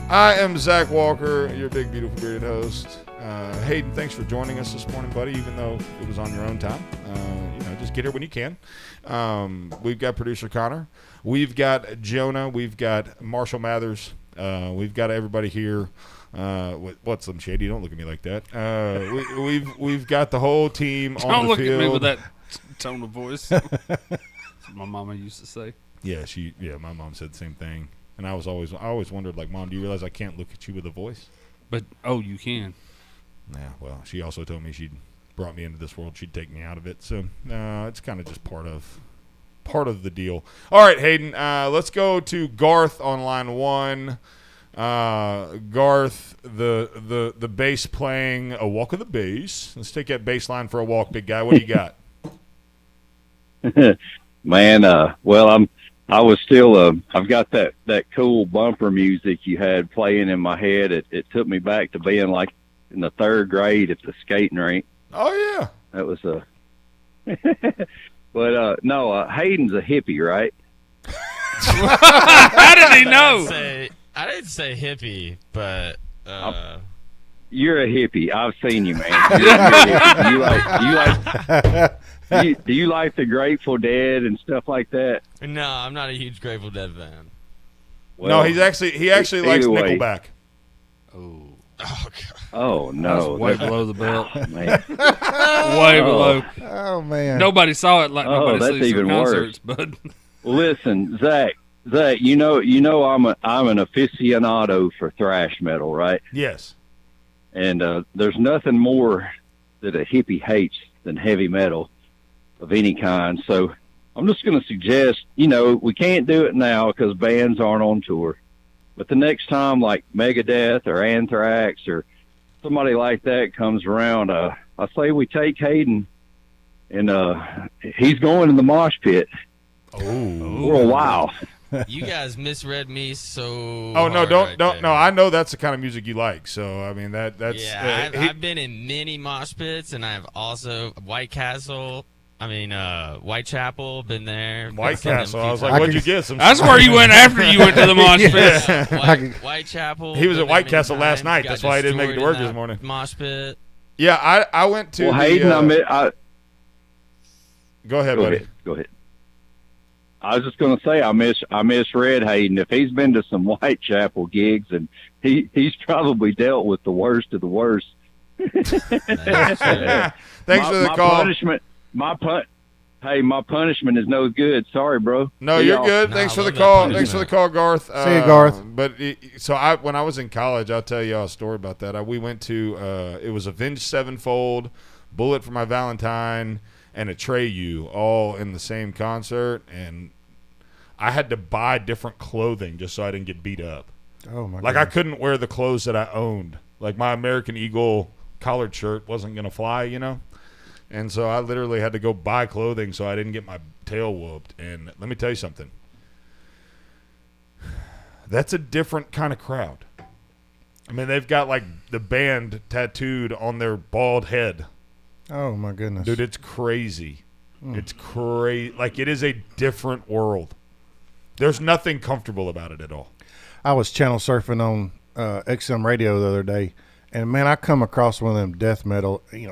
I am Zach Walker, your big, beautiful bearded host. Hayden, thanks for joining us this morning, buddy, even though it was on your own time. Just get here when you can. We've got producer Connor. We've got Jonah. We've got Marshall Mathers. We've got everybody here. What's some shady? Don't look at me like that. We've got the whole team on the field. Don't look at me with that tone of voice. That's what my mama used to say. Yeah, my mom said the same thing. And I always wondered, like, Mom, do you realize I can't look at you with a voice? But you can. Yeah, well, she also told me she'd brought me into this world, she'd take me out of it. So it's kind of just part of the deal. All right, Hayden, let's go to Garth on line 1. Garth, the bass playing a walk of the bass. Let's take that bass line for a walk, big guy. What do you got? Man, I was still, I've got that cool bumper music you had playing in my head. It took me back to being like in the 3rd grade at the skating rink. Oh yeah. That was but no, Hayden's a hippie, right? How did he know? I didn't say hippie, but you're a hippie. I've seen you, man. You're a hippie. Do you like the Grateful Dead and stuff like that? No, I'm not a huge Grateful Dead fan. Well, no, he actually likes Nickelback. Oh, God. Oh, no. That's way below the belt. Oh, man. Way below. Oh, man. Nobody saw it like nobody that's sees even concerts, worse. but Listen, Zach, you know I'm an aficionado for thrash metal, right? Yes. And there's nothing more that a hippie hates than heavy metal of any kind. So I'm just going to suggest, we can't do it now because bands aren't on tour. But the next time, like Megadeth or Anthrax or somebody like that comes around, I say we take Hayden, and he's going in the mosh pit for a while. You guys misread me so. Oh no! Don't. No, I know that's the kind of music you like. So I mean that's. Yeah, I've been in many mosh pits, and I've also Whitechapel. Been there. Whitecastle. I was like, what'd you get? That's where you went after you went to the mosh pit. Whitechapel. He was at Whitecastle last night. That's why he didn't make it to work this morning. Mosh pit. Yeah, I went to. Well, Hayden, go ahead, buddy. Go ahead. I was just going to say I misread Hayden. If he's been to some Whitechapel gigs, and he's probably dealt with the worst of the worst. Thanks for the call. My punishment is no good. Sorry, bro. No, you're good. Thanks for the call. Thanks for the call, Garth. See you, Garth. But when I was in college, I'll tell you a story about that. We went to it was Avenged Sevenfold, Bullet for My Valentine, and Atreyu all in the same concert, and I had to buy different clothing just so I didn't get beat up. Oh my! Like, I couldn't wear the clothes that I owned. Like, my American Eagle collared shirt wasn't gonna fly, and so I literally had to go buy clothing so I didn't get my tail whooped. And let me tell you something. That's a different kind of crowd. I mean, they've got like the band tattooed on their bald head. Oh my goodness, dude, it's crazy. It's crazy. Like, it is a different world. There's nothing comfortable about it at all. I was channel surfing on XM radio the other day, and man, I come across one of them death metal, and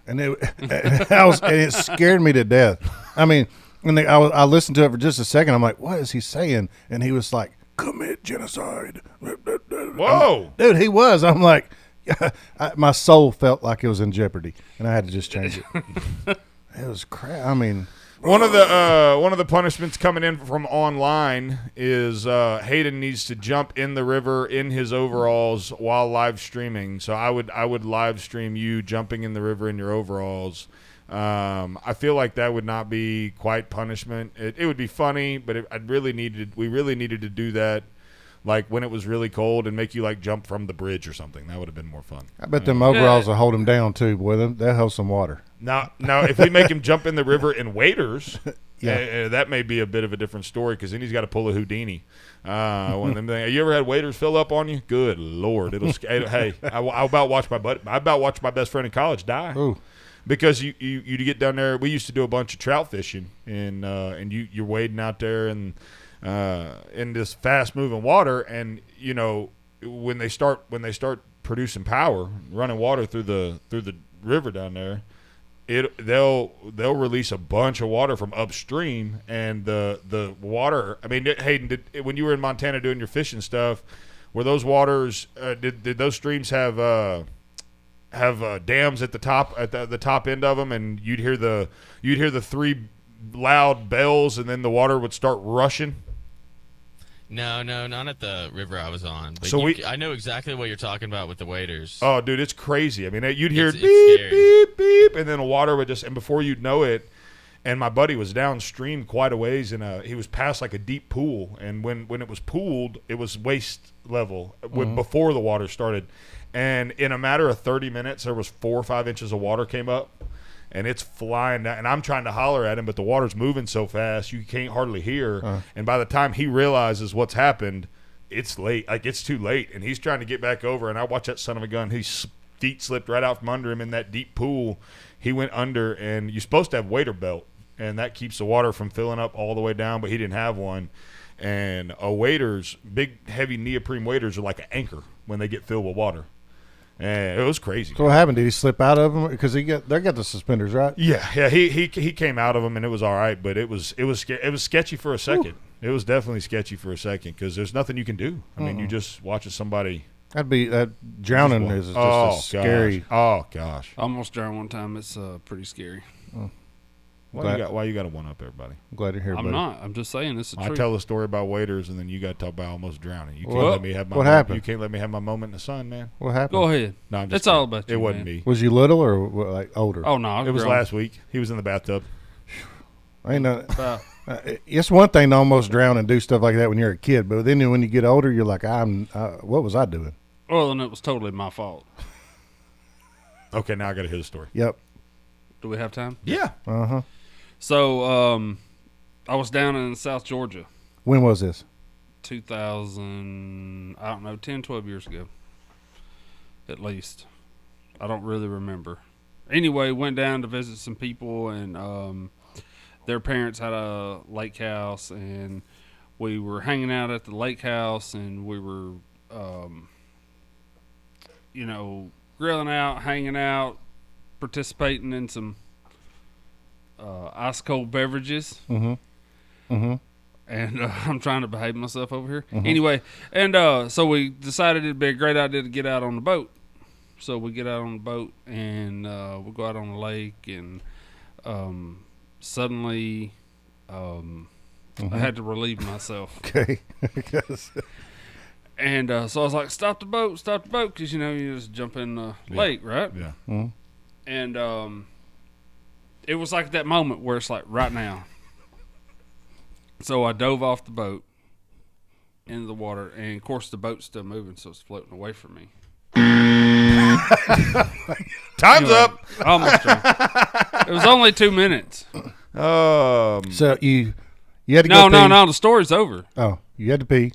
it scared me to death. I mean, I listened to it for just a second. I'm like, what is he saying? And he was like, commit genocide. Whoa, dude, he was. I'm like, my soul felt like it was in jeopardy, and I had to just change it. It was crap. I mean, one of the punishments coming in from online is Hayden needs to jump in the river in his overalls while live streaming. So I would live stream you jumping in the river in your overalls. I feel like that would not be quite punishment. It would be funny, but we really needed to do that. Like when it was really cold, and make you like jump from the bridge or something. That would have been more fun. I bet them overalls will hold him down too, boy. They'll hold some water. Now, if we make him jump in the river in waders, that may be a bit of a different story, because then he's got to pull a Houdini. You ever had waders fill up on you? Good Lord, hey, I about watched my best friend in college die. Ooh. Because you get down there. We used to do a bunch of trout fishing, and you're wading out there and in this fast moving water, and when they start producing power, running water through the river down there, they'll release a bunch of water from upstream, and the water. I mean, Hayden, when you were in Montana doing your fishing stuff, were those waters did those streams have dams at the top end of them, and you'd hear the 3 loud bells, and then the water would start rushing? No, not at the river I was on. But So I know exactly what you're talking about with the waders. Oh, dude, it's crazy. I mean, you'd hear It's beep, scary. beep, beep, and then the water would just, and before you'd know it, and my buddy was downstream quite a ways, and he was past like a deep pool, and when it was pooled, it was waist level before the water started, and in a matter of 30 minutes, there was 4 or 5 inches of water came up. And it's flying down, and I'm trying to holler at him, but the water's moving so fast you can't hardly hear. And by the time he realizes what's happened, it's late. Like, it's too late, and he's trying to get back over. And I watch that son of a gun. His feet slipped right out from under him in that deep pool. He went under, and you're supposed to have wader belt, and that keeps the water from filling up all the way down, but he didn't have one. And waders, big, heavy neoprene waders, are like an anchor when they get filled with water. And it was crazy. So what happened? Did he slip out of them? Because they got the suspenders, right? Yeah. He came out of them, and it was all right, but it was sketchy for a second. It was definitely sketchy for a second because there's nothing you can do. I mean, you just watching somebody. That drowning is just a scary. Oh gosh! I almost drowned one time. It's pretty scary. Why you got to one up everybody? I'm glad you're here, buddy. I'm not. I'm just saying this is true. I tell a story about waders, and then you got to talk about almost drowning. You can't let me have my what happened? You can't let me have my moment in the sun, man. What happened? Go ahead. No, I'm just it's all about you. It wasn't man. me. Was you little or like older? Oh no, it was last week. He was in the bathtub. Ain't no. It's one thing to almost drown and do stuff like that when you're a kid, but then when you get older, you're like, what was I doing? Well, and it was totally my fault. Okay, now I got to hear the story. Yep. Do we have time? Yeah. So, I was down in South Georgia. When was this? 2000, I don't know, 10, 12 years ago. At least. I don't really remember. Anyway, went down to visit some people, and their parents had a lake house, and we were hanging out at the lake house, and we were, grilling out, hanging out, participating in some ice cold beverages. And I'm trying to behave myself over here. Anyway, and so we decided it'd be a great idea to get out on the boat. So we get out on the boat, and we go out on the lake, and suddenly I had to relieve myself. Okay. And so I was like, stop the boat, because, you just jump in the lake, right? Yeah. And it was like that moment where it's like right now. So I dove off the boat into the water, and of course the boat's still moving, so it's floating away from me. Time's up. Almost drowned. It was only 2 minutes. So you had to No, go pee. the story's over. Oh, you had to pee.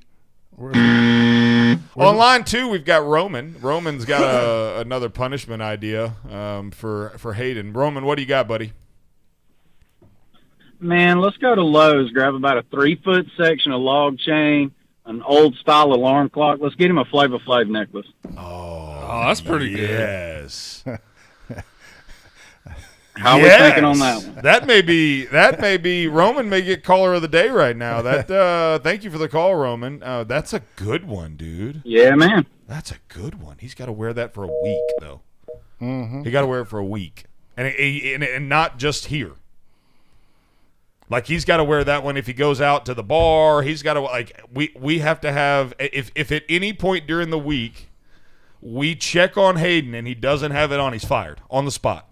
On line 2, we've got Roman. Roman's got another punishment idea for Hayden. Roman, what do you got, buddy? Man, let's go to Lowe's. Grab about a 3-foot section of log chain, an old style alarm clock. Let's get him a Flavor Flav necklace. Oh, that's pretty good. Yes. How are we thinking on that one? That may be Roman may get caller of the day right now. That thank you for the call, Roman. That's a good one, dude. Yeah, man. That's a good one. He's got to wear that for a week, though. He got to wear it for a week, and not just here. Like, he's got to wear that one if he goes out to the bar. He's got to, we have to have, if at any point during the week we check on Hayden and he doesn't have it on, he's fired on the spot.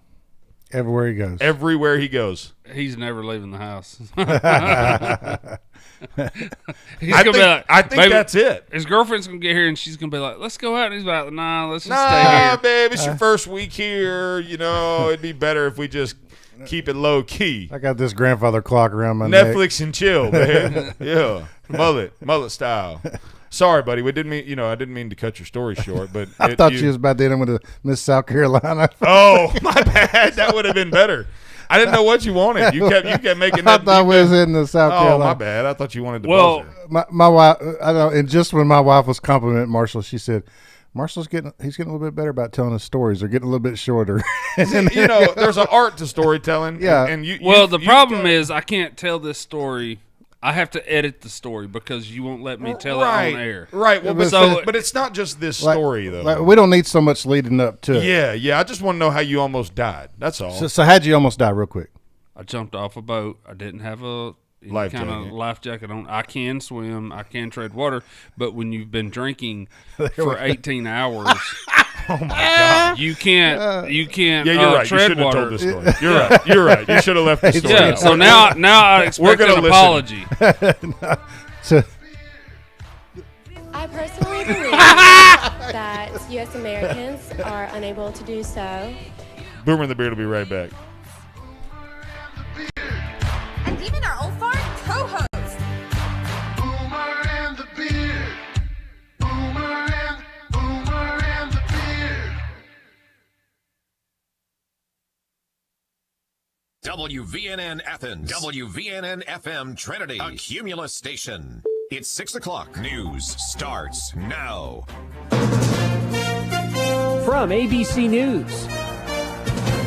Everywhere he goes. Everywhere he goes. He's never leaving the house. I think that's it. His girlfriend's going to get here, and she's going to be like, let's go out. And he's like, nah, let's just stay here. Babe, it's your first week here. It'd be better if we just keep it low key. I got this grandfather clock around my neck. Netflix and chill, man. Yeah, mullet style. Sorry, buddy. I didn't mean to cut your story short, but I thought you was about to end with Miss South Carolina. Oh, my bad. That would have been better. I didn't know what you wanted. You kept making that. I thought we was in the South Carolina. Oh, my bad. I thought you wanted to Well, my wife, I know, and just when my wife was complimenting Marshall, she said, he's getting a little bit better about telling his stories. They're getting a little bit shorter. You know, there's an art to storytelling. Yeah. And the problem is I can't tell this story. I have to edit the story because you won't let me tell it on air. Right. Well, but it's not just this story, though. Like, we don't need so much leading up to it. Yeah. I just want to know how you almost died. That's all. So how'd you almost die real quick? I jumped off a boat. I didn't have a life jacket on. I can swim. I can tread water. But when you've been drinking for 18 hours, oh my God, you can't. Yeah, you're right. Tread you should have water. told this story. You're right. You're right. You should have left the story. Yeah. So now I expect an apology. I personally believe that U.S. Americans are unable to do so. Boomer and the Beard will be right back. And even our old fart co-host. Boomer and the Beard. Boomer and the Beard. WVNN Athens. WVNN FM Trinity. A Cumulus station. It's 6 o'clock. News starts now. From ABC News,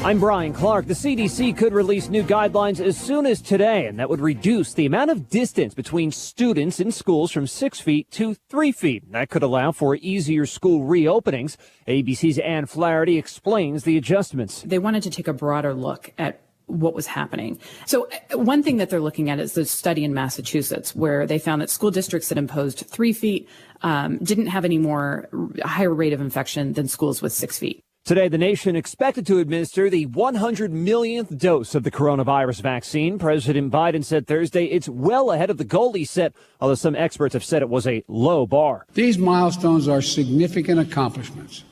I'm Brian Clark. The CDC could release new guidelines as soon as today, and that would reduce the amount of distance between students in schools from 6 feet to 3 feet. That could allow for easier school reopenings. ABC's Ann Flaherty explains the adjustments. They wanted to take a broader look at what was happening. So one thing that they're looking at is the study in Massachusetts, where they found that school districts that imposed 3 feet didn't have any more higher rate of infection than schools with 6 feet. Today, the nation expected to administer the 100 millionth dose of the coronavirus vaccine. President Biden said Thursday it's well ahead of the goal he set, although some experts have said it was a low bar. These milestones are significant accomplishments,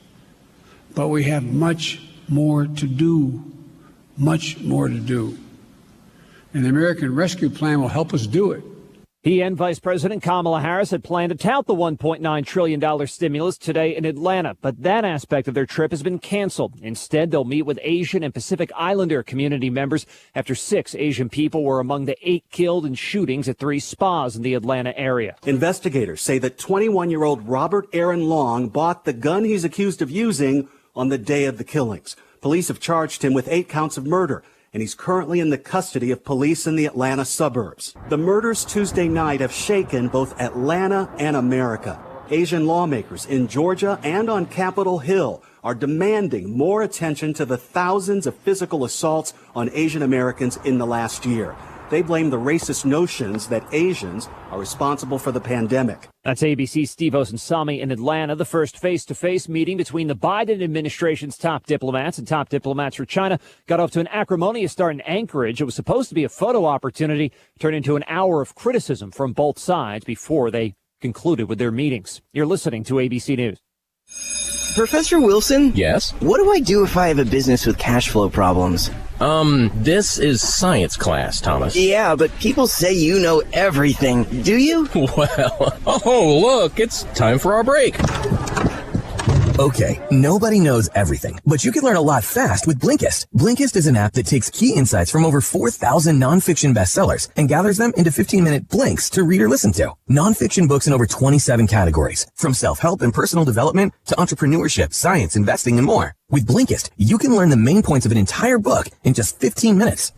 but we have much more to do. Much more to do. And the American Rescue Plan will help us do it. He and Vice President Kamala Harris had planned to tout the $1.9 trillion stimulus today in Atlanta, but that aspect of their trip has been canceled. Instead, they'll meet with Asian and Pacific Islander community members after 6 Asian people were among the 8 killed in shootings at 3 spas in the Atlanta area. Investigators say that 21-year-old Robert Aaron Long bought the gun he's accused of using on the day of the killings. Police have charged him with 8 counts of murder, and he's currently in the custody of police in the Atlanta suburbs. The murders Tuesday night have shaken both Atlanta and America. Asian lawmakers in Georgia and on Capitol Hill are demanding more attention to the thousands of physical assaults on Asian Americans in the last year. They blame the racist notions that Asians are responsible for the pandemic. That's ABC's Steve Osunsami in Atlanta, the first face-to-face meeting between the Biden administration's top diplomats and top diplomats for China got off to an acrimonious start in Anchorage. It was supposed to be a photo opportunity, turned into an hour of criticism from both sides before they concluded with their meetings. You're listening to ABC News. Professor Wilson? Yes? What do I do if I have a business with cash flow problems? This is science class, Thomas. Yeah, but people say you know everything. Do you? Well, oh, look, it's time for our break. Okay, nobody knows everything, but you can learn a lot fast with Blinkist. Blinkist is an app that takes key insights from over 4,000 nonfiction bestsellers and gathers them into 15-minute blinks to read or listen to. Nonfiction books in over 27 categories, from self-help and personal development to entrepreneurship, science, investing, and more. With Blinkist, you can learn the main points of an entire book in just 15 minutes.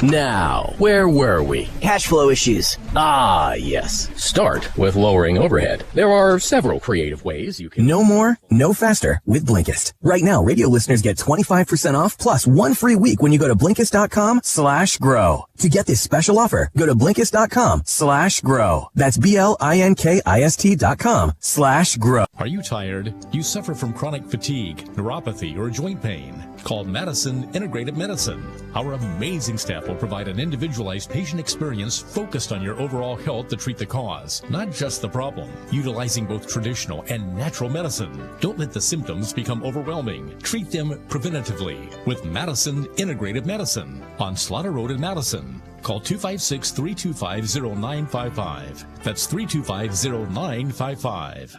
Now, where were we? Cash flow issues. Ah, yes. Start with lowering overhead. There are several creative ways you can... No more, no faster with Blinkist. Right now, radio listeners get 25% off plus 1 free week when you go to Blinkist.com/grow. To get this special offer, go to Blinkist.com/grow. That's BLINKIST.com/grow. Are you tired? You suffer from chronic fatigue, neuropathy, or joint pain? Call Madison Integrated Medicine. Our amazing staff will provide an individualized patient experience focused on your overall health to treat the cause, not just the problem, utilizing both traditional and natural medicine. Don't let the symptoms become overwhelming. Treat them preventatively with Madison Integrated Medicine on Slaughter Road in Madison. Call 256-325-0955. That's 325-0955.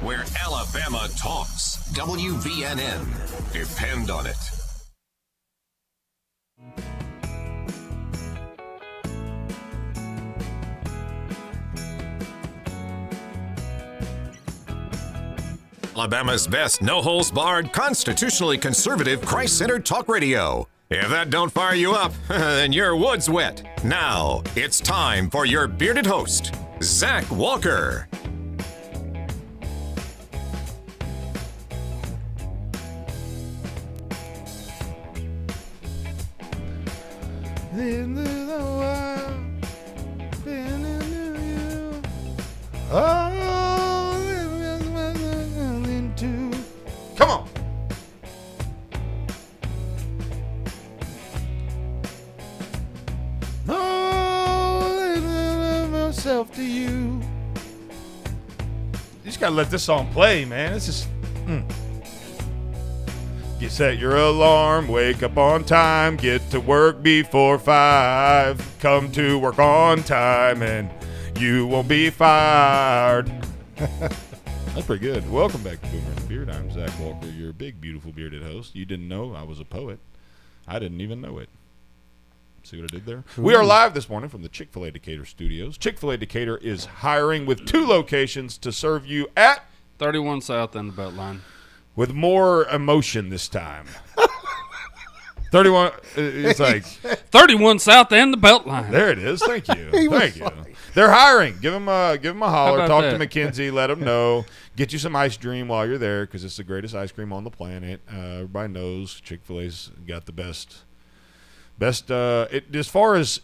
Where Alabama talks, WVNN. Depend on it. Alabama's best no-holds-barred, constitutionally conservative, Christ-centered talk radio. If that don't fire you up, then your wood's wet. Now, it's time for your bearded host, Zach Walker. Into the wild, been into you. Oh, into. Come on. Oh, myself to you. You just gotta let this song play, man. It's just. You set your alarm, wake up on time, get to work before 5, come to work on time, and you won't be fired. That's pretty good. Welcome back to Boomer and the Beard. I'm Zach Walker, your big, beautiful bearded host. You didn't know I was a poet. I didn't even know it. See what I did there? We are live this morning from the Chick-fil-A Decatur studios. Chick-fil-A Decatur is hiring with 2 locations to serve you at 31 South and the Beltline. With more emotion this time. 31, it's like 31 South and the Beltline. There it is. Thank you. Thank you. They're hiring. Give them a holler. Talk to Mackenzie. Let them know. Get you some ice cream while you're there because it's the greatest ice cream on the planet. Everybody knows Chick-fil-A's got the best. As far as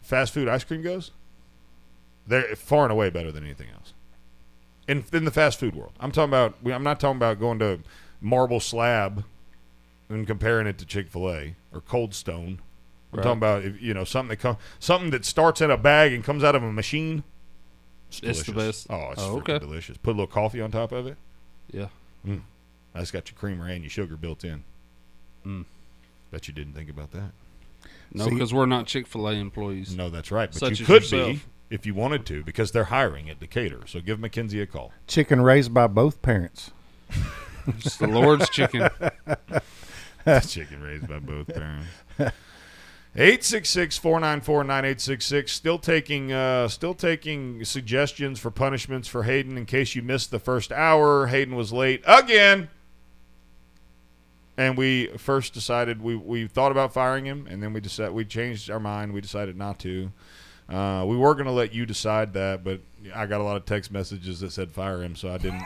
fast food ice cream goes, they're far and away better than anything else. In the fast food world, I'm not talking about going to Marble Slab and comparing it to Chick-fil-A or Cold Stone. I'm talking about something that starts in a bag and comes out of a machine. It's the best. Oh, it's freaking delicious. Put a little coffee on top of it. Yeah. That's got your creamer and your sugar built in. Bet you didn't think about that. No, because we're not Chick-fil-A employees. No, that's right. But Such you as could yourself. be if you wanted to because they're hiring at Decatur. So give Mackenzie a call. Chicken raised by both parents. It's the Lord's chicken. Chicken raised by both parents. 866-494-9866. Still taking suggestions for punishments for Hayden in case you missed the first hour. Hayden was late again. And we first decided we thought about firing him, and then we changed our mind. We decided not to. We were going to let you decide that, but I got a lot of text messages that said fire him, so I didn't.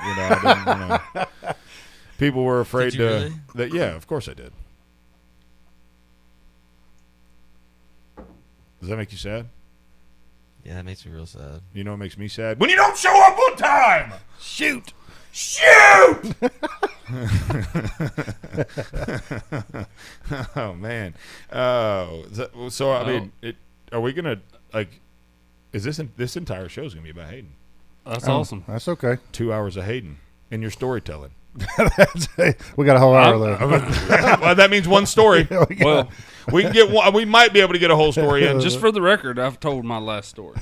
People were afraid Did you really? that. Yeah, of course I did. Does that make you sad? Yeah, that makes me real sad. You know what makes me sad? When you don't show up on time! Shoot! Oh, man. So, I mean, are we going to, is this entire show is going to be about Hayden? That's awesome. That's okay. 2 hours of Hayden in your storytelling. We got a whole hour left. Well, that means one story. Well, we can get one. We might be able to get a whole story in. Just for the record, I've told my last story.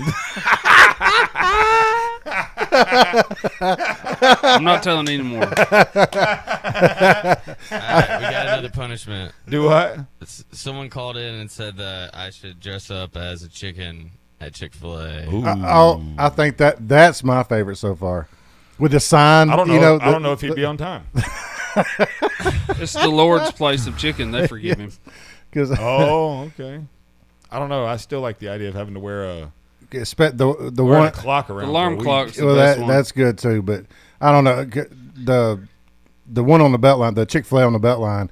I'm not telling any more. All right, we got another punishment. Do what? Someone called in and said that I should dress up as a chicken at Chick-fil-A. I think that's my favorite so far. With the sign, I don't know. I don't know if he'd be on time. It's the Lord's place of chicken. They forgive him. Oh, okay. I don't know. I still like the idea of having to wear the one clock around. The alarm clock's the well, best one. that's good too. But I don't know the one on the Beltline, the Chick-fil-A on the Beltline.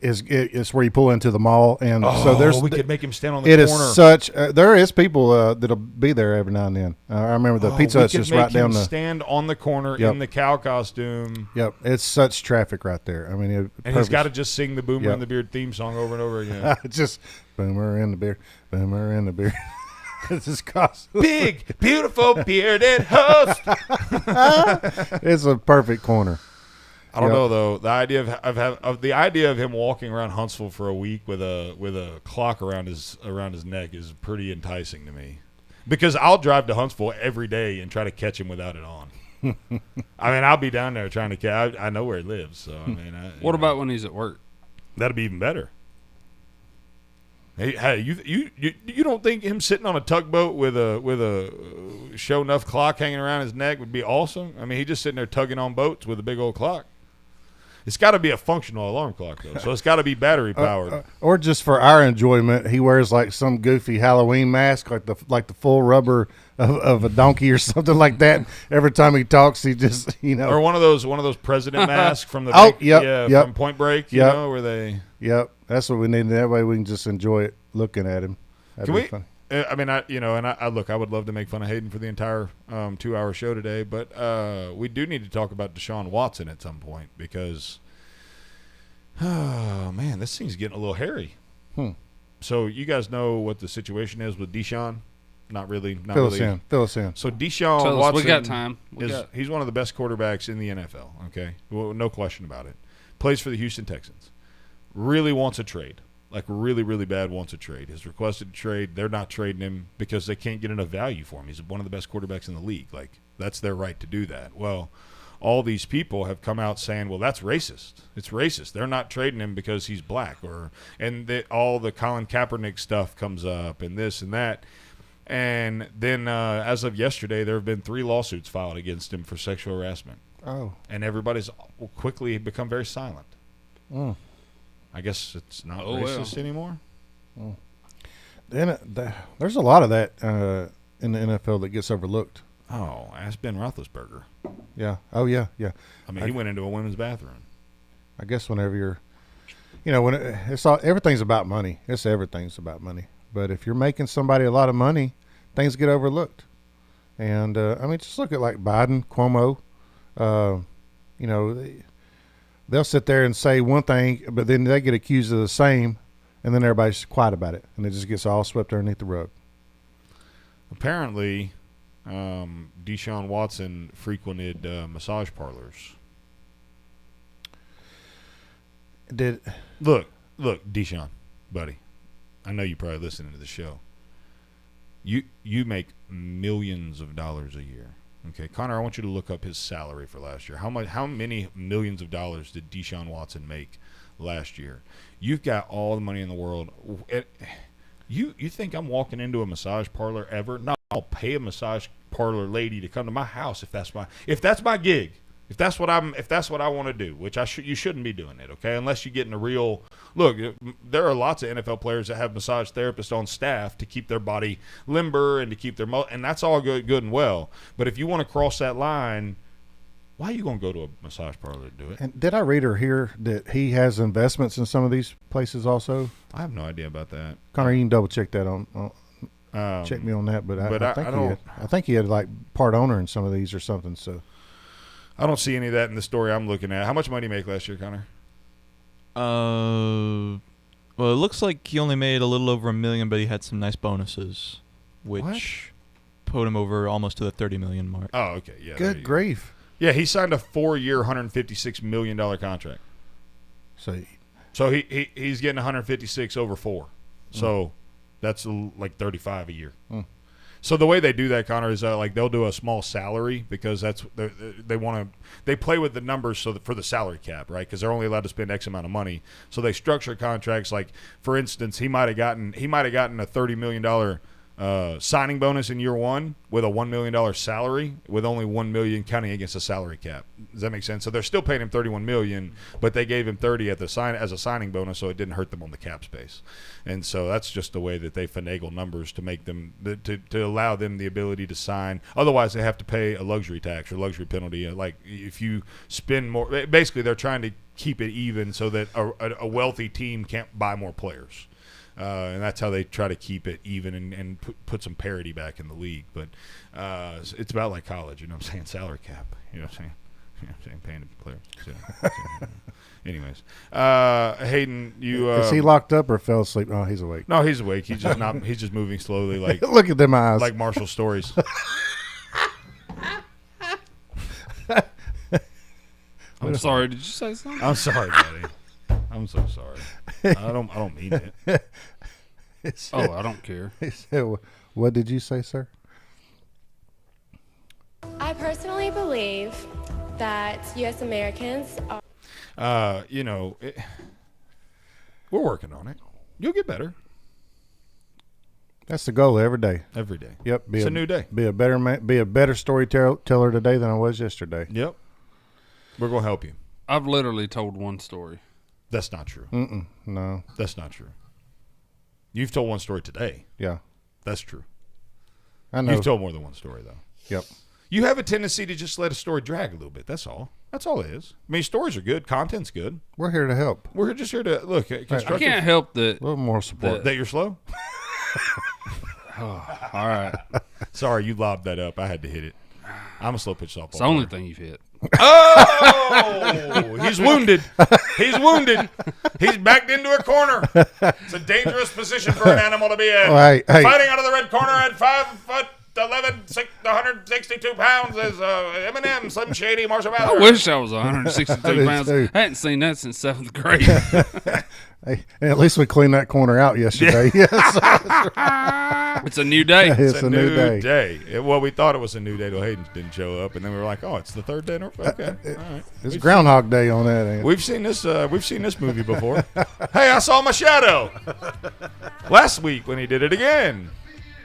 It's where you pull into the mall, and so we could make him stand on the corner. It is such. There is people that'll be there every now and then. I remember the Pizza Hut's just right down the. Stand on the corner in the cow costume. Yep, it's such traffic right there. I mean, and he's got to just sing the Boomer and the Beard theme song over and over again. Just Boomer and the Beard, Boomer and the Beard. It's his costume. Big, beautiful bearded host. It's a perfect corner. I don't know though. The idea of him walking around Huntsville for a week with a clock around his neck is pretty enticing to me. Because I'll drive to Huntsville every day and try to catch him without it on. I mean, I'll be down there trying to catch. I know where he lives, so I mean. What about when he's at work? That'd be even better. Hey, you don't think him sitting on a tugboat with a show enough clock hanging around his neck would be awesome? I mean, he just sitting there tugging on boats with a big old clock. It's got to be a functional alarm clock though, so it's got to be battery powered. Or just for our enjoyment, he wears like some goofy Halloween mask, like the full rubber of a donkey or something like that. Every time he talks, he just or one of those president masks from the from Point Break, where they. Yep, that's what we need. That way we can just enjoy it looking at him. That'd be fun. I mean, I look. I would love to make fun of Hayden for the entire 2-hour show today, but we do need to talk about Deshaun Watson at some point because, oh man, this thing's getting a little hairy. So you guys know what the situation is with Deshaun? Not really. Fill us in. So Deshaun Watson, we got time. He's one of the best quarterbacks in the NFL. Okay, well, no question about it. Plays for the Houston Texans. Really wants a trade. Like really, really bad wants a trade. Has requested a trade. They're not trading him because they can't get enough value for him. He's one of the best quarterbacks in the league. Like that's their right to do that. Well, all these people have come out saying, well, that's racist. It's racist. They're not trading him because he's black. All the Colin Kaepernick stuff comes up and this and that. And then as of yesterday, there have been 3 lawsuits filed against him for sexual harassment. Oh. And everybody's quickly become very silent. I guess it's not racist anymore. Then there's a lot of that in the NFL that gets overlooked. Oh, ask Ben Roethlisberger. Yeah. Oh, yeah. I mean, he went into a women's bathroom. I guess whenever you're, when everything's about money. Everything's about money. But if you're making somebody a lot of money, things get overlooked. And I mean, just look at like Biden, Cuomo. They'll sit there and say one thing, but then they get accused of the same, and then everybody's quiet about it, and it just gets all swept underneath the rug. Apparently, Deshaun Watson frequented massage parlors. Look, Deshaun, buddy. I know you probably listening to the show. You make millions of dollars a year. Okay, Connor, I want you to look up his salary for last year. How many millions of dollars did Deshaun Watson make last year? You've got all the money in the world. You think I'm walking into a massage parlor ever? No, I'll pay a massage parlor lady to come to my house if that's my gig. If that's what I want to do, which you shouldn't be doing it, okay? Unless you get in a real look. There are lots of NFL players that have massage therapists on staff to keep their body limber and to keep and that's all good and well. But if you want to cross that line, why are you going to go to a massage parlor to do it? And did I read or hear that he has investments in some of these places also? I have no idea about that. Connor, you can double check that check me on that. But I think he had like part owner in some of these or something. So. I don't see any of that in the story I'm looking at. How much money did he make last year, Connor? Well, it looks like he only made a little over $1 million, but he had some nice bonuses, which put him over almost to the $30 million mark. Oh, okay, yeah. Good grief! Yeah, he signed a 4-year, $156 million contract. So he's getting 156 over 4. So that's like 35 a year. So the way they do that, Connor, is like they'll do a small salary because they play with the numbers for the salary cap, right? Because they're only allowed to spend X amount of money. So they structure contracts like, for instance, he might have gotten a $30 million signing bonus in year 1 with a $1 million salary with only $1 million counting against a salary cap. Does that make sense? So they're still paying him $31 million, but they gave him 30 as a signing bonus, so it didn't hurt them on the cap space. And so that's just the way that they finagle numbers to make them to allow them the ability to sign. Otherwise, they have to pay a luxury tax or luxury penalty. Like if you spend more, basically they're trying to keep it even so that a wealthy team can't buy more players. And that's how they try to keep it even and put some parity back in the league. But it's about like college, you know what I'm saying? Salary cap, you know what I'm saying? You know what I'm saying? Paying the players. So, anyways, Hayden, is he locked up or fell asleep? Oh, he's awake. No, he's awake. He's just not. He's just moving slowly, like look at them eyes, like Marshall Stories. I'm sorry. Did you say something? I'm sorry, buddy. I'm so sorry. I don't mean it. I don't care. What did you say, sir? I personally believe that U.S. Americans are... we're working on it. You'll get better. That's the goal every day. Every day. Yep. It's a new day. Be a better man. Be a better storyteller today than I was yesterday. Yep. We're gonna help you. I've literally told one story. That's not true. No. That's not true. You've told one story today. Yeah. That's true. I know. You've told more than one story, though. Yep. You have a tendency to just let a story drag a little bit. That's all. That's all it is. I mean, stories are good. Content's good. We're here to help. We're just here to look. I can't help that. A little more support. That you're slow? Oh, all right. Sorry, you lobbed that up. I had to hit it. I'm a slow pitch softball. It's the only thing you've hit. Oh, he's wounded. He's wounded. He's backed into a corner. It's a dangerous position for an animal to be in. Hey. Fighting out of the red corner at 5'11", 162 pounds is Eminem, Slim Shady, Marshall Mathers. I wish I was 162 pounds. I hadn't seen that since 7th grade. Hey, at least we cleaned that corner out yesterday. Yes. It's a new day. It's a new day. Well, we thought it was a new day till Hayden didn't show up, and then we were like, "Oh, it's the third day." Okay, all right. It's Groundhog Day on that. Ain't it? We've seen this. We've seen this movie before. Hey, I saw my shadow last week when he did it again.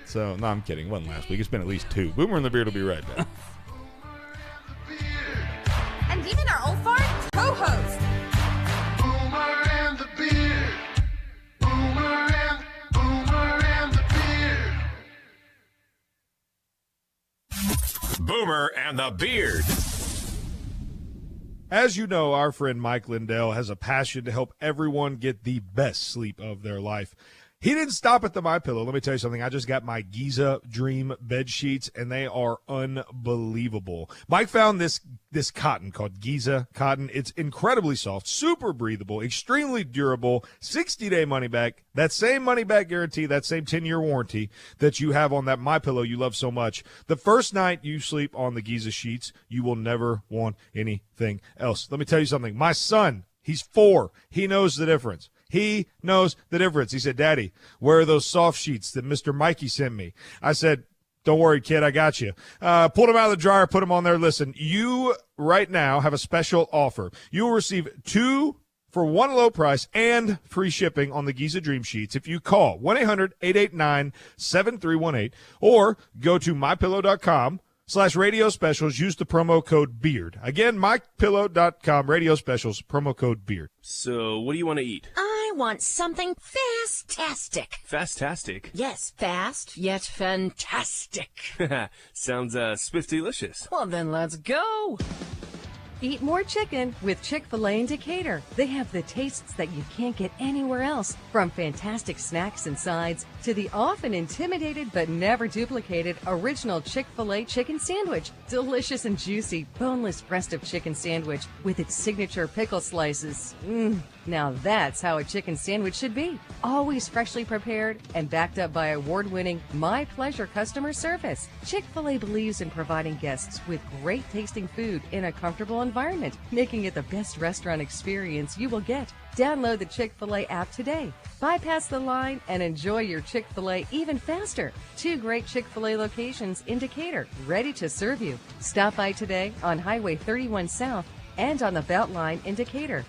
So no, I'm kidding. It wasn't last week. It's been at least 2. Boomer and the Beard will be right back. And even our old fart co-host. Boomer and the Beard. Boomer and the Beard. Boomer and the Beard. As you know, our friend Mike Lindell has a passion to help everyone get the best sleep of their life. He didn't stop at the MyPillow. Let me tell you something. I just got my Giza Dream bed sheets, and they are unbelievable. Mike found this cotton called Giza cotton. It's incredibly soft, super breathable, extremely durable, 60-day money back. That same money back guarantee, that same 10-year warranty that you have on that MyPillow you love so much. The first night you sleep on the Giza sheets, you will never want anything else. Let me tell you something. My son, he's 4. He knows the difference. He knows the difference. He said, "Daddy, where are those soft sheets that Mr. Mikey sent me?" I said, "Don't worry, kid, I got you." Pulled them out of the dryer, put them on there. Listen, you right now have a special offer. You will receive 2 for 1 low price and free shipping on the Giza Dream Sheets if you call 1-800-889-7318 or go to mypillow.com/radio specials. Use the promo code BEARD. Again, mypillow.com, radio specials, promo code BEARD. So, what do you want to eat? I want something fast-tastic. Fast-tastic? Yes, fast, yet fantastic. Sounds spiff-delicious. Well, then let's go. Eat more chicken with Chick-fil-A in Decatur. They have the tastes that you can't get anywhere else, from fantastic snacks and sides to the often intimidated but never duplicated original Chick-fil-A chicken sandwich. Delicious and juicy, boneless breast of chicken sandwich with its signature pickle slices. Now that's how a chicken sandwich should be. Always freshly prepared and backed up by award-winning My Pleasure customer service. Chick-fil-A believes in providing guests with great tasting food in a comfortable environment, making it the best restaurant experience you will get. Download the Chick-fil-A app today. Bypass the line and enjoy your Chick-fil-A even faster. 2 great Chick-fil-A locations in Decatur, ready to serve you. Stop by today on Highway 31 South and on the Beltline in Decatur.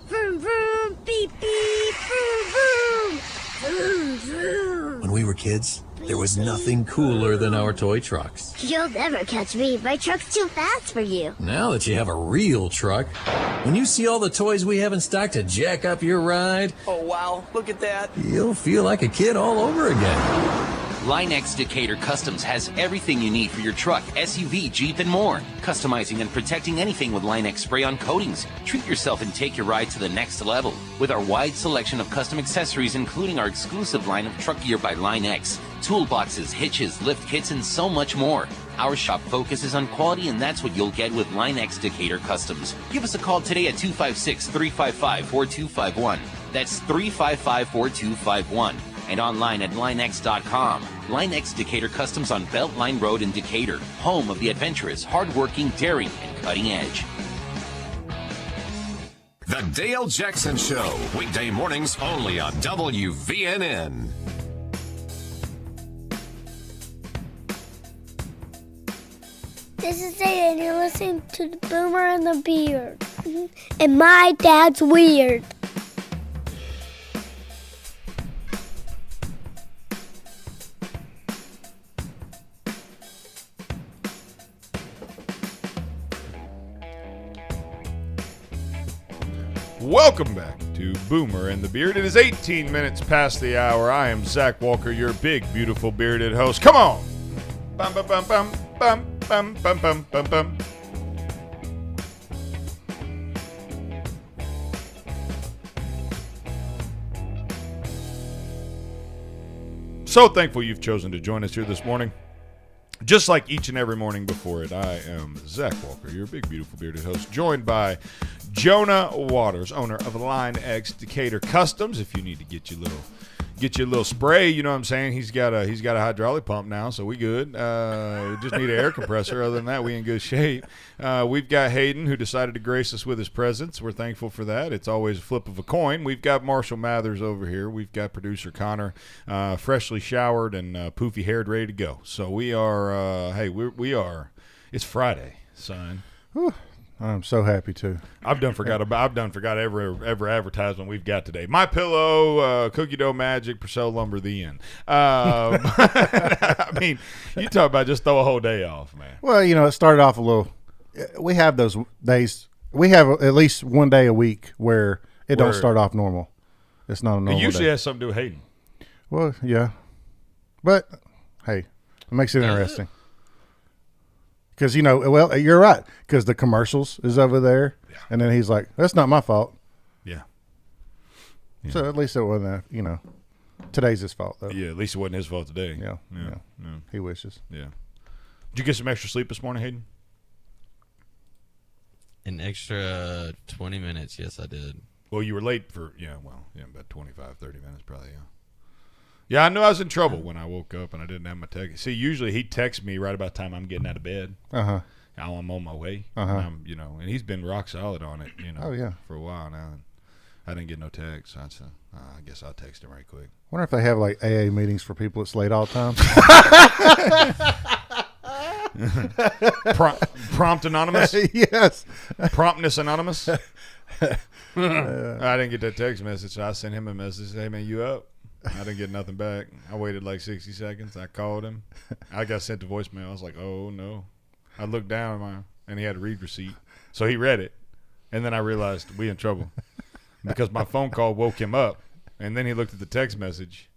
Vroom, vroom, beep, beep, vroom, vroom. Vroom, vroom. When we were kids, there was nothing cooler than our toy trucks. You'll never catch me. My truck's too fast for you. Now that you have a real truck, when you see all the toys we have in stock to jack up your ride, oh wow, look at that. You'll feel like a kid all over again. LineX Decatur Customs has everything you need for your truck, SUV, Jeep, and more. Customizing and protecting anything with LineX spray-on coatings. Treat yourself and take your ride to the next level. With our wide selection of custom accessories, including our exclusive line of truck gear by LineX, toolboxes, hitches, lift kits, and so much more. Our shop focuses on quality, and that's what you'll get with LineX Decatur Customs. Give us a call today at 256-355-4251. That's 355-4251. And online at linex.com. LineX Decatur Customs on Beltline Road in Decatur, home of the adventurous, hardworking, daring, and cutting edge. The Dale Jackson Show, weekday mornings only on WVNN. This is Zay, and you're listening to the Boomer and the Beard. And my dad's weird. Welcome back to Boomer and the Beard. It is 18 minutes past the hour. I am Zach Walker, your big, beautiful bearded host. Come on! Bum, bum, bum, bum, bum, bum, bum, bum, bum, bum. So thankful you've chosen to join us here this morning. Just like each and every morning before it, I am Zach Walker, your big, beautiful bearded host, joined by Jonah Waters, owner of Line X Decatur Customs. If you need to get your little spray, you know what I'm saying? He's got a hydraulic pump now, so we good. Just need an air compressor. Other than that, we in good shape. We've got Hayden, who decided to grace us with his presence. We're thankful for that. It's always a flip of a coin. We've got Marshall Mathers over here. We've got producer Connor, freshly showered and poofy haired, ready to go. So we are. We are. It's Friday, son. Whew. I'm so happy too. I've done forgot every advertisement we've got today. My Pillow, Cookie Dough Magic, Purcell Lumber, the end. I mean, you talk about just throw a whole day off, man. Well, it started off a little. We have those days. We have at least one day a week where it don't start off normal. It's not a normal. It usually day. has something to do with Hayden. Well, yeah, but hey, it makes it interesting. Because, well, you're right. Because the commercials is over there. Yeah. And then he's like, that's not my fault. Yeah. So at least it wasn't, today's his fault, though. Yeah, at least it wasn't his fault today. Yeah. He wishes. Yeah. Did you get some extra sleep this morning, Hayden? An extra 20 minutes, yes, I did. Well, you were late for, about 25, 30 minutes probably, yeah. Yeah, I knew I was in trouble when I woke up and I didn't have my text. See, usually he texts me right about the time I'm getting out of bed. Uh-huh. Now I'm on my way. Uh-huh. And and he's been rock solid on it, Oh, yeah. for a while now. And I didn't get no text. So I guess I'll text him right quick. Wonder if they have, like, AA meetings for people that's late all the time. Prompt Anonymous? Yes. Promptness Anonymous? I didn't get that text message, so I sent him a message. Hey, man, you up? I didn't get nothing back. I waited like 60 seconds. I called him. I got sent to voicemail. I was like, oh, no. I looked down, and he had a read receipt. So he read it. And then I realized we in trouble because my phone call woke him up. And then he looked at the text message.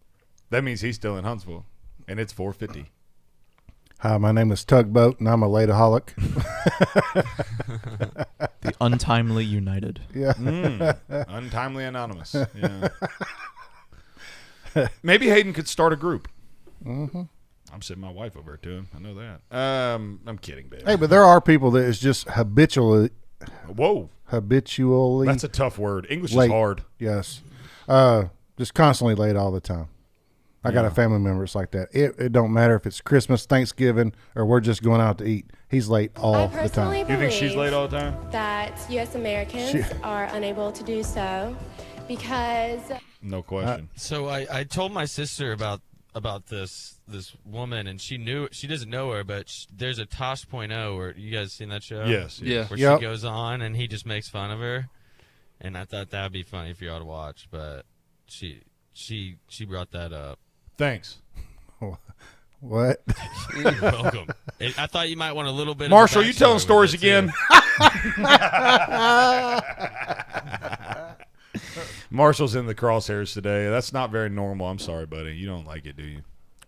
That means he's still in Huntsville, and it's 4:50. Hi, my name is Tugboat, and I'm a lateaholic. The Untimely United. Yeah. Untimely Anonymous. Yeah. Maybe Hayden could start a group. Mm-hmm. I'm sending my wife over to him. I know that. I'm kidding, baby. Hey, but there are people that is just habitually. Whoa. Habitually. That's a tough word. English late. is hard. Yes. Just constantly late all the time. I got a family member that's like that. It don't matter if it's Christmas, Thanksgiving, or we're just going out to eat. He's late all the time. You think she's late all the time? That U.S. Americans are unable to do so because... No question. So I told my sister about this woman, and she doesn't know her, but there's a Tosh.0 where you guys seen that show? Yes. Yeah. Where she goes on and he just makes fun of her, and I thought that'd be funny for y'all to watch, but she brought that up. Thanks. What? You're welcome. I thought you might want a little bit. Marshall, of you telling stories again? Marshall's in the crosshairs today. That's not very normal. I'm sorry, buddy. You don't like it, do you?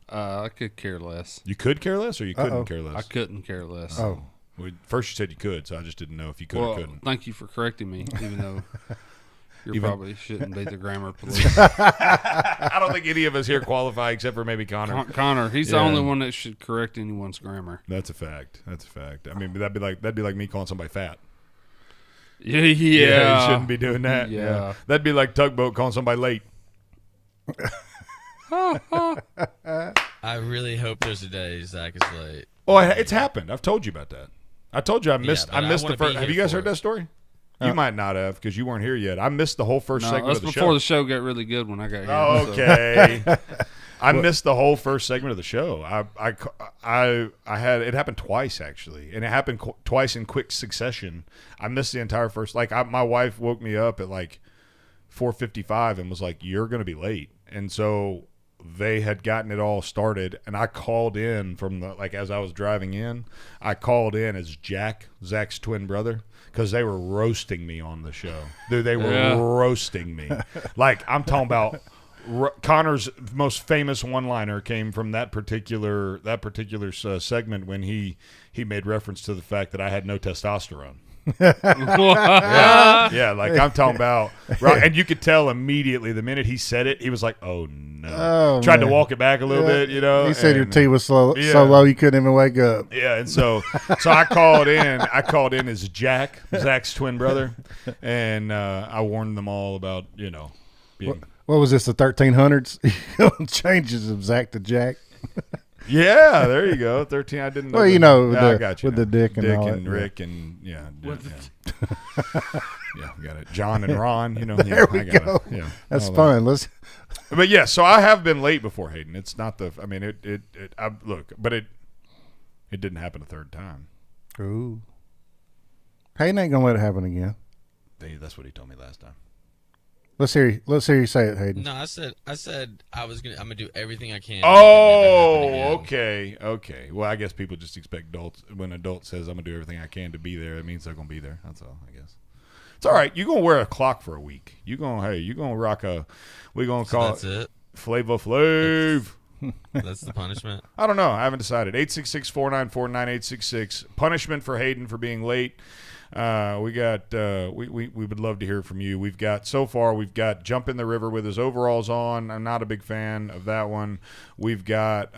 I could care less. You could care less, or you couldn't care less? I couldn't care less. Oh. Well, first you said you could, so I just didn't know if you could or couldn't. Thank you for correcting me, even though you probably shouldn't be the grammar police. I don't think any of us here qualify except for maybe Connor. Connor, he's the only one that should correct anyone's grammar. That's a fact. I mean, that'd be like me calling somebody fat. Yeah, you shouldn't be doing that. Yeah. That'd be like Tugboat calling somebody late. I really hope there's a day Zach is late. Oh, it's happened. I've told you about that. I told you I missed the first. Have you guys heard that story? You might not have because you weren't here yet. I missed the whole first segment of the show. That's before the show got really good when I got here. Oh, okay. I missed the whole first segment of the show. I had it happened twice actually, and it happened twice in quick succession. I missed the entire first. My wife woke me up at 4:55 and was like, "You're going to be late," and so they had gotten it all started, and I called in from as I was driving in, I called in as Jack, Zach's twin brother, because they were roasting me on the show. Dude, they were roasting me. Like, I'm talking about Connor's most famous one-liner came from that particular segment when he made reference to the fact that I had no testosterone. yeah, like I'm talking about, right? And you could tell immediately the minute he said it, he was like, "Oh no!" Tried to walk it back a little bit, you know. He said your T was so low you couldn't even wake up. Yeah, and so I called in. I called in as Jack, Zach's twin brother, and I warned them all about being. What was this? The 1300s? Changes of Zach to Jack. Yeah, there you go. 13. I didn't know. Well, I got you with the Dick and all and that, Rick and yeah, got it. John and Ron. There we go. Yeah, that's fun. Let's. But yeah, so I have been late before, Hayden. It's not the. I mean, it didn't happen a third time. Ooh. Hayden ain't gonna let it happen again. That's what he told me last time. Let's hear you say it, Hayden. No, I said I'm gonna do everything I can. Oh, okay. Well, I guess people just expect adults. When an adult says I'm gonna do everything I can to be there, it means they're gonna be there. That's all, I guess. It's all right. You're gonna wear a clock for a week. You're gonna rock a. We're gonna call it Flava Flav. That's the punishment. I don't know. I haven't decided. 866-494-9866. Punishment for Hayden for being late. We would love to hear from you. We've got Jump in the River with his overalls on. I'm not a big fan of that one. We've got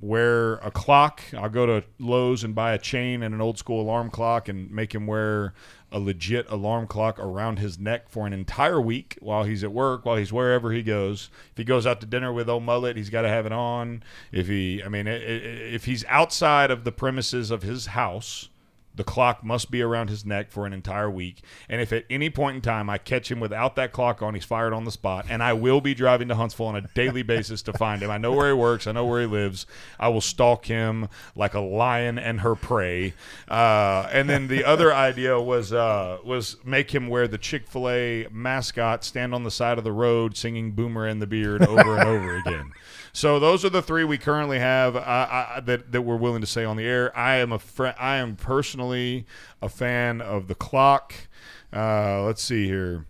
wear a clock. I'll go to Lowe's and buy a chain and an old school alarm clock and make him wear a legit alarm clock around his neck for an entire week while he's at work, while he's wherever he goes. If he goes out to dinner with old Mullet, he's got to have it on. If he's outside of the premises of his house, the clock must be around his neck for an entire week. And if at any point in time I catch him without that clock on, he's fired on the spot. And I will be driving to Huntsville on a daily basis to find him. I know where he works. I know where he lives. I will stalk him like a lion and her prey. And then the other idea was make him wear the Chick-fil-A mascot, stand on the side of the road singing Boomer and the Beard over and over again. So those are the three we currently have that we're willing to say on the air. I am personally a fan of the clock. Let's see here.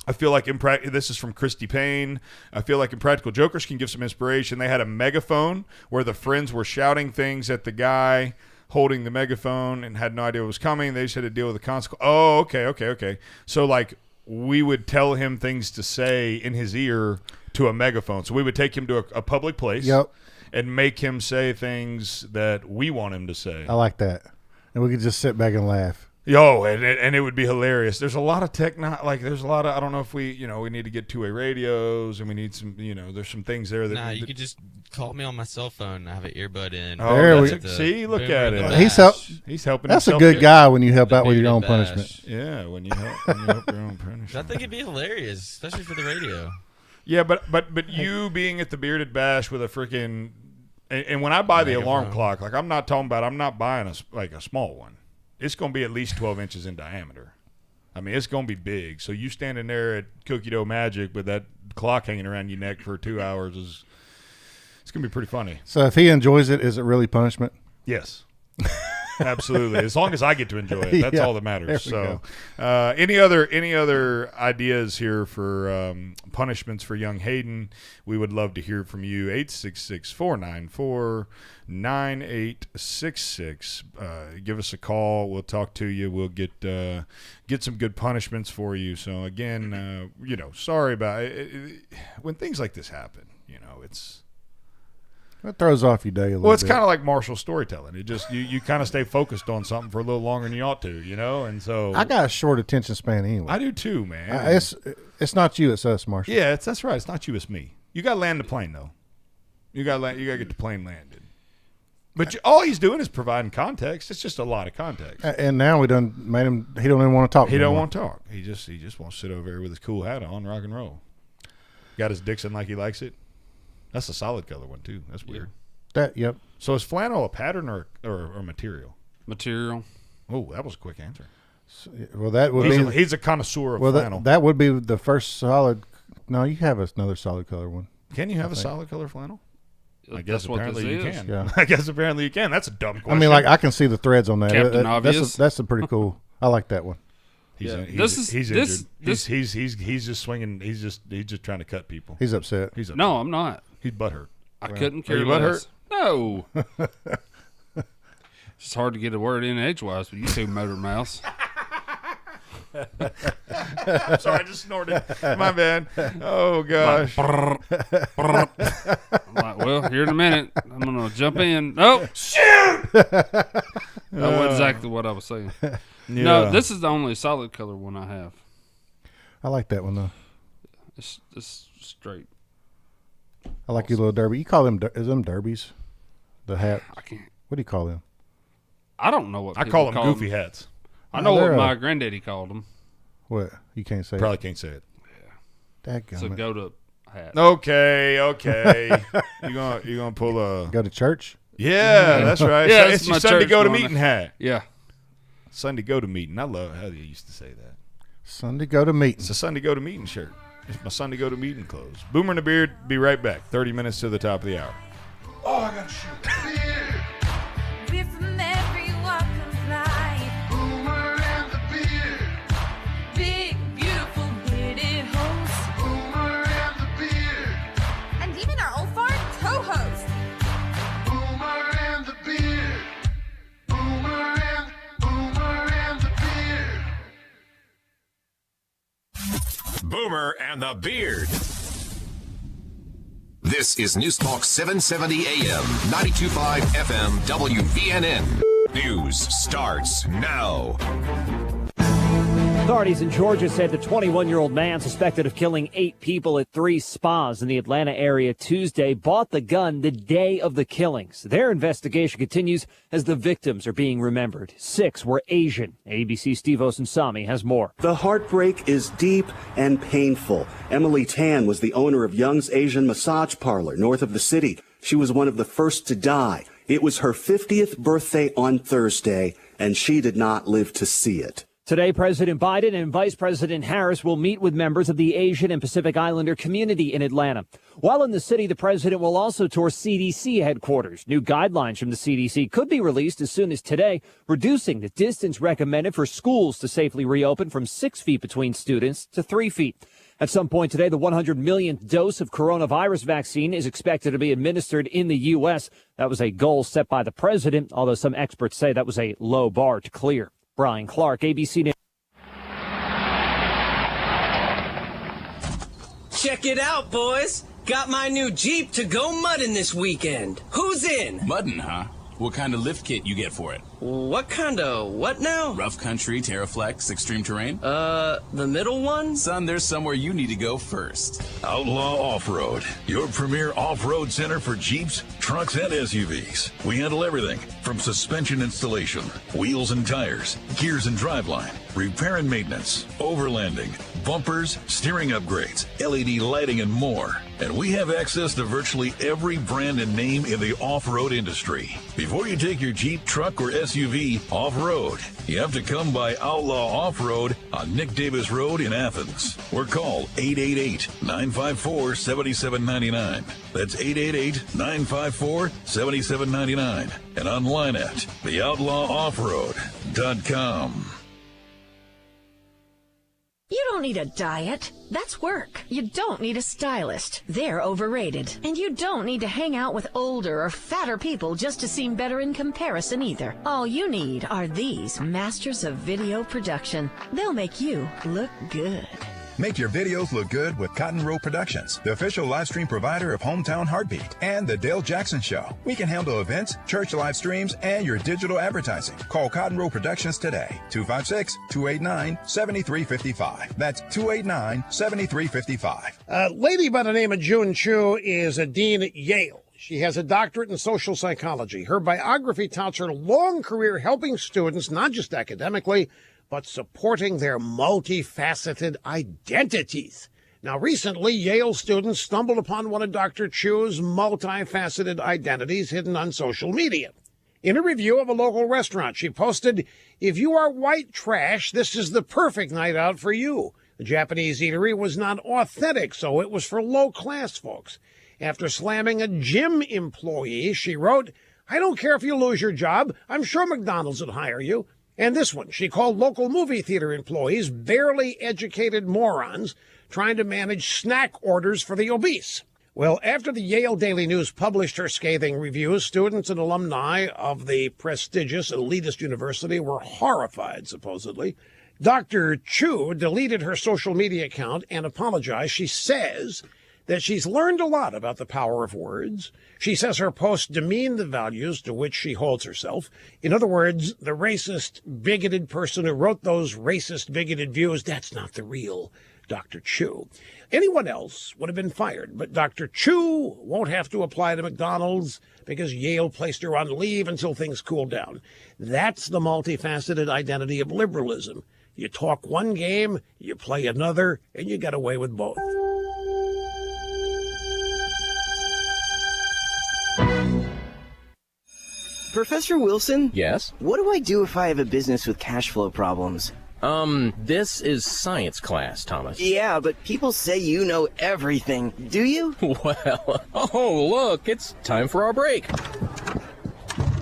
I feel like this is from Christy Payne. I feel like Impractical Jokers can give some inspiration. They had a megaphone where the friends were shouting things at the guy holding the megaphone and had no idea what was coming. They just had to deal with the consequence. Oh, okay. So like we would tell him things to say in his ear to a megaphone. So we would take him to a public place and make him say things that we want him to say. I like that. And we could just sit back and laugh. And it would be hilarious. There's a lot of there's a lot of, I don't know if we need to get two-way radios and we need some, there's some things there that. You could just call me on my cell phone and have an earbud in. Oh, there we see, look at it. He's helping That's himself. a good guy when you help out with your own punishment. Yeah, when you help your own punishment. I think it'd be hilarious, especially for the radio. Yeah, but you being at the Bearded Bash with a freaking and when I buy the alarm clock, like I'm not buying a small one. It's going to be at least 12 inches in diameter. I mean, it's going to be big. So you standing there at Cookie Dough Magic with that clock hanging around your neck for 2 hours it's going to be pretty funny. So if he enjoys it, is it really punishment? Yes. Absolutely. As long as I get to enjoy it, that's all that matters. So, go. Any other ideas here for punishments for young Hayden? We would love to hear from you. 866-494-9866. Give us a call. We'll talk to you. We'll get some good punishments for you. So again, sorry about it. When things like this happen. It throws off your day a little bit. Well, it's kind of like martial storytelling. It just you kind of stay focused on something for a little longer than you ought to, and so I got a short attention span anyway. I do too, man. It's not you, it's us, Marshall. Yeah, that's right. It's not you, it's me. You got to land the plane though. You got to get the plane landed. But all he's doing is providing context. It's just a lot of context. And now we done made him. He don't even want to talk. He don't want to talk. He just wants to sit over here with his cool hat on, rock and roll. Got his Dixon like he likes it. That's a solid color one too. That's weird. Yep. So is flannel a pattern or material? Material. Oh, that was a quick answer. Well, that would be. He's a connoisseur of flannel. That would be the first solid. No, you have another solid color one. Can you have a think. solid color flannel? I That's guess what apparently this you is. can. Yeah. I guess apparently you can. That's a dumb question. I mean, like I can see the threads on that. Captain That's Obvious. that's a pretty cool. I like that one. He's Yeah. he's This- injured. He's just swinging. He's just trying to cut people. He's upset. He's upset. No, I'm not. He's butthurt. I couldn't care you less. No. It's hard to get a word in edgewise with you two motor mouse. I'm sorry, I just snorted. My bad. Oh gosh. I'm like, well, here in a minute, I'm gonna jump in. Nope. Shoot! That wasn't exactly what I was saying. No, Yeah. this is the only solid color one I have. I like that one though. It's straight. I like your little derby. You call them is them derbies? The hat. I can't. What do you call them? I don't know what I people call them goofy hats. I know what they're, my granddaddy called them. What? You can't say. Probably can't say it. Dadgummit. So go to hat. Okay. you gonna pull a Go to church. Yeah, that's right. Yeah, So it's it's my your Sunday church go to one. meeting hat. Yeah. Sunday go to meeting. I love how they used to say that. Sunday go to meeting. It's a Sunday go to meeting shirt. It's my Sunday go to meeting clothes. Boomer and the Beard, be right back. 30 minutes to the top of the hour. Oh, I got to shoot. We're from every walk of life. Boomer and the Beard. Big, beautiful, bearded host. Boomer and the Beard. And even our old fart co-host. Boomer and the Beard. Boomer and the Beard. Boomer and the Beard. This is News Talk 770 AM, 92.5 FM, WVNN. News starts now. Authorities in Georgia said the 21-year-old man suspected of killing 8 people at 3 spas in the Atlanta area Tuesday bought the gun the day of the killings. Their investigation continues as the victims are being remembered. 6 were Asian. ABC Steve Osensami has more. The heartbreak is deep and painful. Emily Tan was the owner of Young's Asian Massage Parlor north of the city. She was one of the first to die. It was her 50th birthday on Thursday, and she did not live to see it. Today, President Biden and Vice President Harris will meet with members of the Asian and Pacific Islander community in Atlanta. While in the city, the president will also tour CDC headquarters. New guidelines from the CDC could be released as soon as today, reducing the distance recommended for schools to safely reopen from 6 feet between students to 3 feet. At some point today, the 100 millionth dose of coronavirus vaccine is expected to be administered in the U.S. That was a goal set by the president, although some experts say that was a low bar to clear. Brian Clark, ABC News. Check it out, boys. Got my new Jeep to go mudding this weekend. Who's in? Mudding, huh? What kind of lift kit you get for it? What kind of what now? Rough country, Terraflex, extreme terrain? The middle one? Son, there's somewhere you need to go first. Outlaw Off-Road, your premier off-road center for Jeeps, trucks, and SUVs. We handle everything from suspension installation, wheels and tires, gears and driveline, repair and maintenance, overlanding, bumpers, steering upgrades, LED lighting, and more. And we have access to virtually every brand and name in the off-road industry. Before you take your Jeep, truck, or SUV off-road, you have to come by Outlaw Off-Road on Nick Davis Road in Athens. Or call 888-954-7799. That's 888-954-7799. And online at theoutlawoffroad.com. You don't need a diet. That's work. You don't need a stylist. They're overrated. And you don't need to hang out with older or fatter people just to seem better in comparison either. All you need are these masters of video production. They'll make you look good. Make your videos look good with Cotton Row Productions, the official live stream provider of Hometown Heartbeat and The Dale Jackson Show. We can handle events, church live streams, and your digital advertising. Call Cotton Row Productions today, 256-289-7355. That's 289-7355. A lady by the name of June Chu is a dean at Yale. She has a doctorate in social psychology. Her biography touts her long career helping students, not just academically, but supporting their multifaceted identities. Now, recently, Yale students stumbled upon one of Dr. Chu's multifaceted identities hidden on social media. In a review of a local restaurant, she posted, "If you are white trash, this is the perfect night out for you." The Japanese eatery was not authentic, so it was for low-class folks. After slamming a gym employee, she wrote, "I don't care if you lose your job. I'm sure McDonald's would hire you." And this one, she called local movie theater employees barely educated morons trying to manage snack orders for the obese. Well, after the Yale Daily News published her scathing reviews, students and alumni of the prestigious elitist university were horrified, supposedly. Dr. Chu deleted her social media account and apologized. She says that she's learned a lot about the power of words. She says her posts demean the values to which she holds herself. In other words, the racist, bigoted person who wrote those racist, bigoted views, that's not the real Dr. Chu. Anyone else would have been fired, but Dr. Chu won't have to apply to McDonald's because Yale placed her on leave until things cool down. That's the multifaceted identity of liberalism. You talk one game, you play another, and you get away with both. Professor Wilson? Yes? What do I do if I have a business with cash flow problems? This is science class, Thomas. Yeah, but people say you know everything. Do you? Well, oh, look, it's time for our break.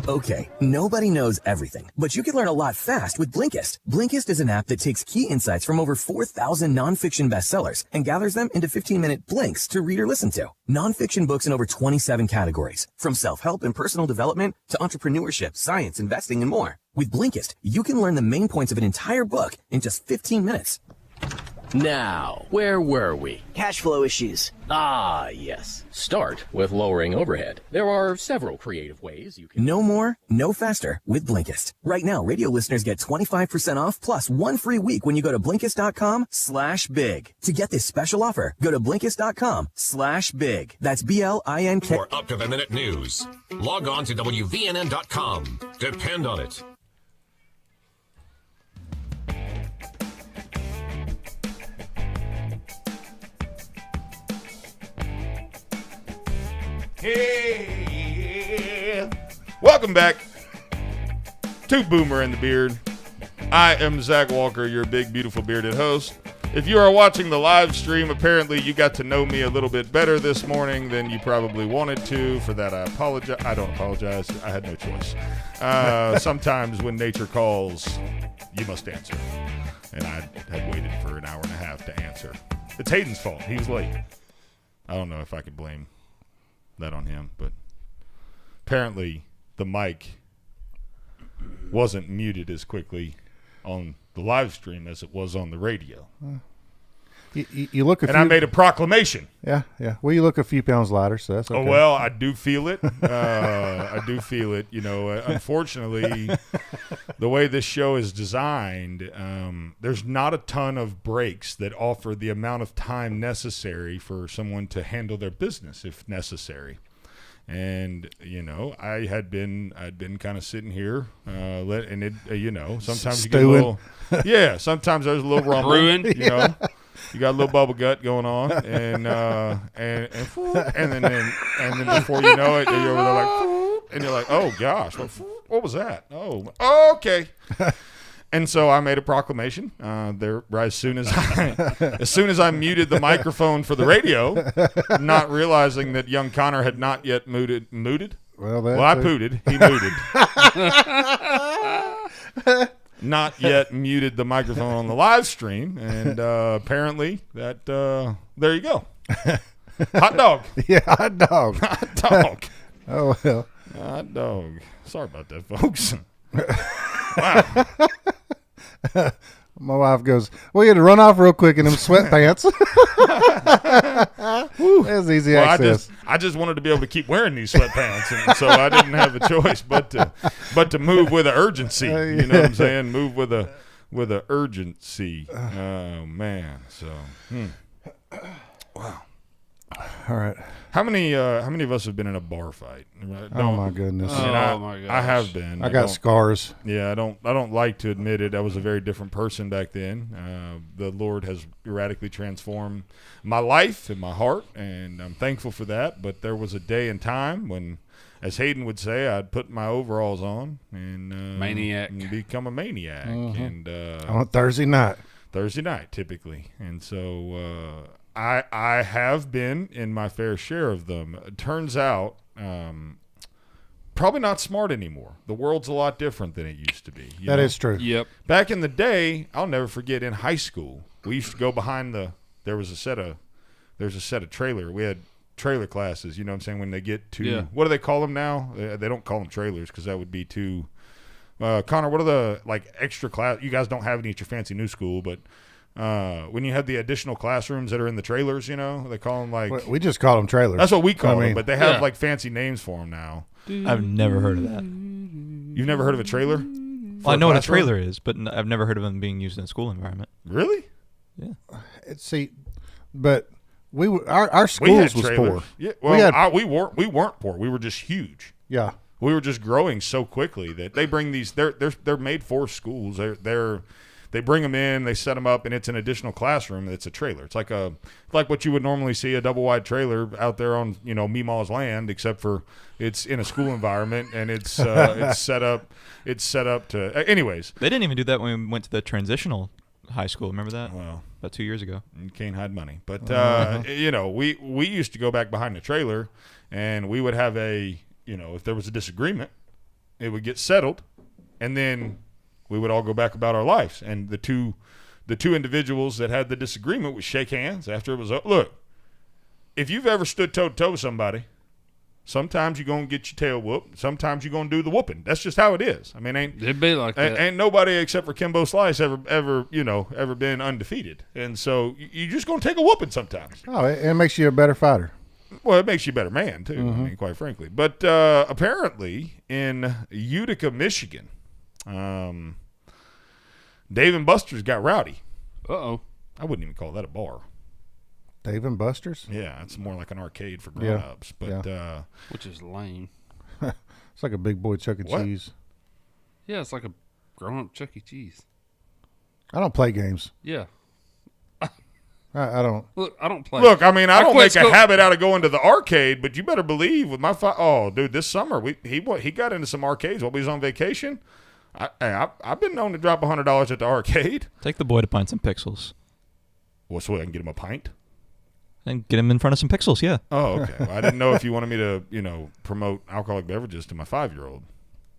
Okay, nobody knows everything, but you can learn a lot fast with Blinkist. Blinkist is an app that takes key insights from over 4,000 nonfiction bestsellers and gathers them into 15-minute blinks to read or listen to. Nonfiction books in over 27 categories, from self-help and personal development to entrepreneurship, science, investing, and more. With Blinkist, you can learn the main points of an entire book in just 15 minutes. Now, where were we? Cash flow issues. Ah, yes. Start with lowering overhead. There are several creative ways you can... No more, no faster with Blinkist. Right now, radio listeners get 25% off plus 1 free week when you go to Blinkist.com/big. To get this special offer, go to Blinkist.com/big. That's BLINK. For up-to-the-minute news, log on to WVNN.com. Depend on it. Hey, welcome back to Boomer and the Beard. I am Zach Walker, your big, beautiful, bearded host. If you are watching the live stream, apparently you got to know me a little bit better this morning than you probably wanted to. For that, I apologize. I don't apologize. I had no choice. Sometimes when nature calls, you must answer. And I had waited for an hour and a half to answer. It's Hayden's fault. He was late. I don't know if I could blame that on him, but apparently the mic wasn't muted as quickly on the live stream as it was on the radio. You look, I made a proclamation. Yeah. Well, you look a few pounds lighter, so that's okay. Oh well, I do feel it. I do feel it. You know, unfortunately, the way this show is designed, there's not a ton of breaks that offer the amount of time necessary for someone to handle their business if necessary. And you know, I'd been kind of sitting here, and it, you know, sometimes you get a little, sometimes there's a little rumble, brewing, you know. You got a little bubble gut going on, and then before you know it, you're over there like, and you're like, oh gosh, what was that? Oh, okay. And so I made a proclamation there as soon as I muted the microphone for the radio, not realizing that young Connor had not yet mooted. Well, I pooted. He mooted. Not yet muted the microphone on the live stream, and apparently that there you go. Hot dog. Yeah, hot dog. Hot dog. Oh well. Hot dog. Sorry about that, folks. Wow. My wife goes, well, you had to run off real quick in them sweatpants. That's easy access. I just wanted to be able to keep wearing these sweatpants, and so I didn't have a choice but to move with an urgency. You know what I'm saying? Move with a urgency. Oh man. So wow. All right. How many of us have been in a bar fight? Oh my goodness. My gosh. I have been. I got scars. Yeah, I don't like to admit it. I was a very different person back then. The Lord has radically transformed my life and my heart, and I'm thankful for that. But there was a day and time when, as Hayden would say, I'd put my overalls on and become a maniac. Mm-hmm. And on Thursday night, typically, and so I have been in my fair share of them. It turns out, probably not smart anymore. The world's a lot different than it used to be. That is true. Yep. Back in the day, I'll never forget. In high school, we used to go behind there's a set of trailer. We had trailer classes. You know what I'm saying? When they get to what do they call them now? They don't call them trailers because that would be too. Connor, what are the extra class? You guys don't have any at your fancy new school, but when you have the additional classrooms that are in the trailers, they call them we just call them trailers. That's what we call them, but they have fancy names for them now. I've never heard of that. You've never heard of a trailer? Well, I know what a trailer is, but I've never heard of them being used in a school environment. Really? Yeah. But our schools was poor. Yeah, well, we weren't poor. We were just huge. Yeah. We were just growing so quickly that they bring these. They're made for schools. They bring them in, they set them up, and it's an additional classroom. It's a trailer. It's like what you would normally see, a double wide trailer out there on Meemaw's land, except for it's in a school environment and it's set up. It's set up to. Anyways, they didn't even do that when we went to the transitional high school. Remember that? Well, about 2 years ago. You can't hide money, but we used to go back behind the trailer, and we would have if there was a disagreement, it would get settled, and then we would all go back about our lives. And the two individuals that had the disagreement would shake hands after it was up. Look, if you've ever stood toe to toe with somebody, sometimes you're gonna get your tail whooped. Sometimes you're gonna do the whooping. That's just how it is. I mean, it'd be like that. Ain't nobody except for Kimbo Slice ever been undefeated. And so you're just gonna take a whooping sometimes. Oh, it makes you a better fighter. Well, it makes you a better man too. Mm-hmm. I mean, quite frankly. But apparently in Utica, Michigan, Dave and Buster's got rowdy. Uh-oh. I wouldn't even call that a bar. Dave and Buster's? Yeah, it's more like an arcade for grown-ups. But which is lame. It's like a big boy Chuck E. Cheese. Yeah, it's like a grown-up Chuck E. Cheese. I don't play games. Yeah. I don't. Look, I don't play. Look, I mean, I don't make a habit out of going to the arcade, but you better believe with my dude, this summer he got into some arcades while we was on vacation. I've been known to drop $100 at the arcade. Take the boy to Pints and Pixels. Well, so I can get him a pint? And get him in front of some pixels, yeah. Oh, okay. Well, I didn't know if you wanted me to, promote alcoholic beverages to my 5-year-old.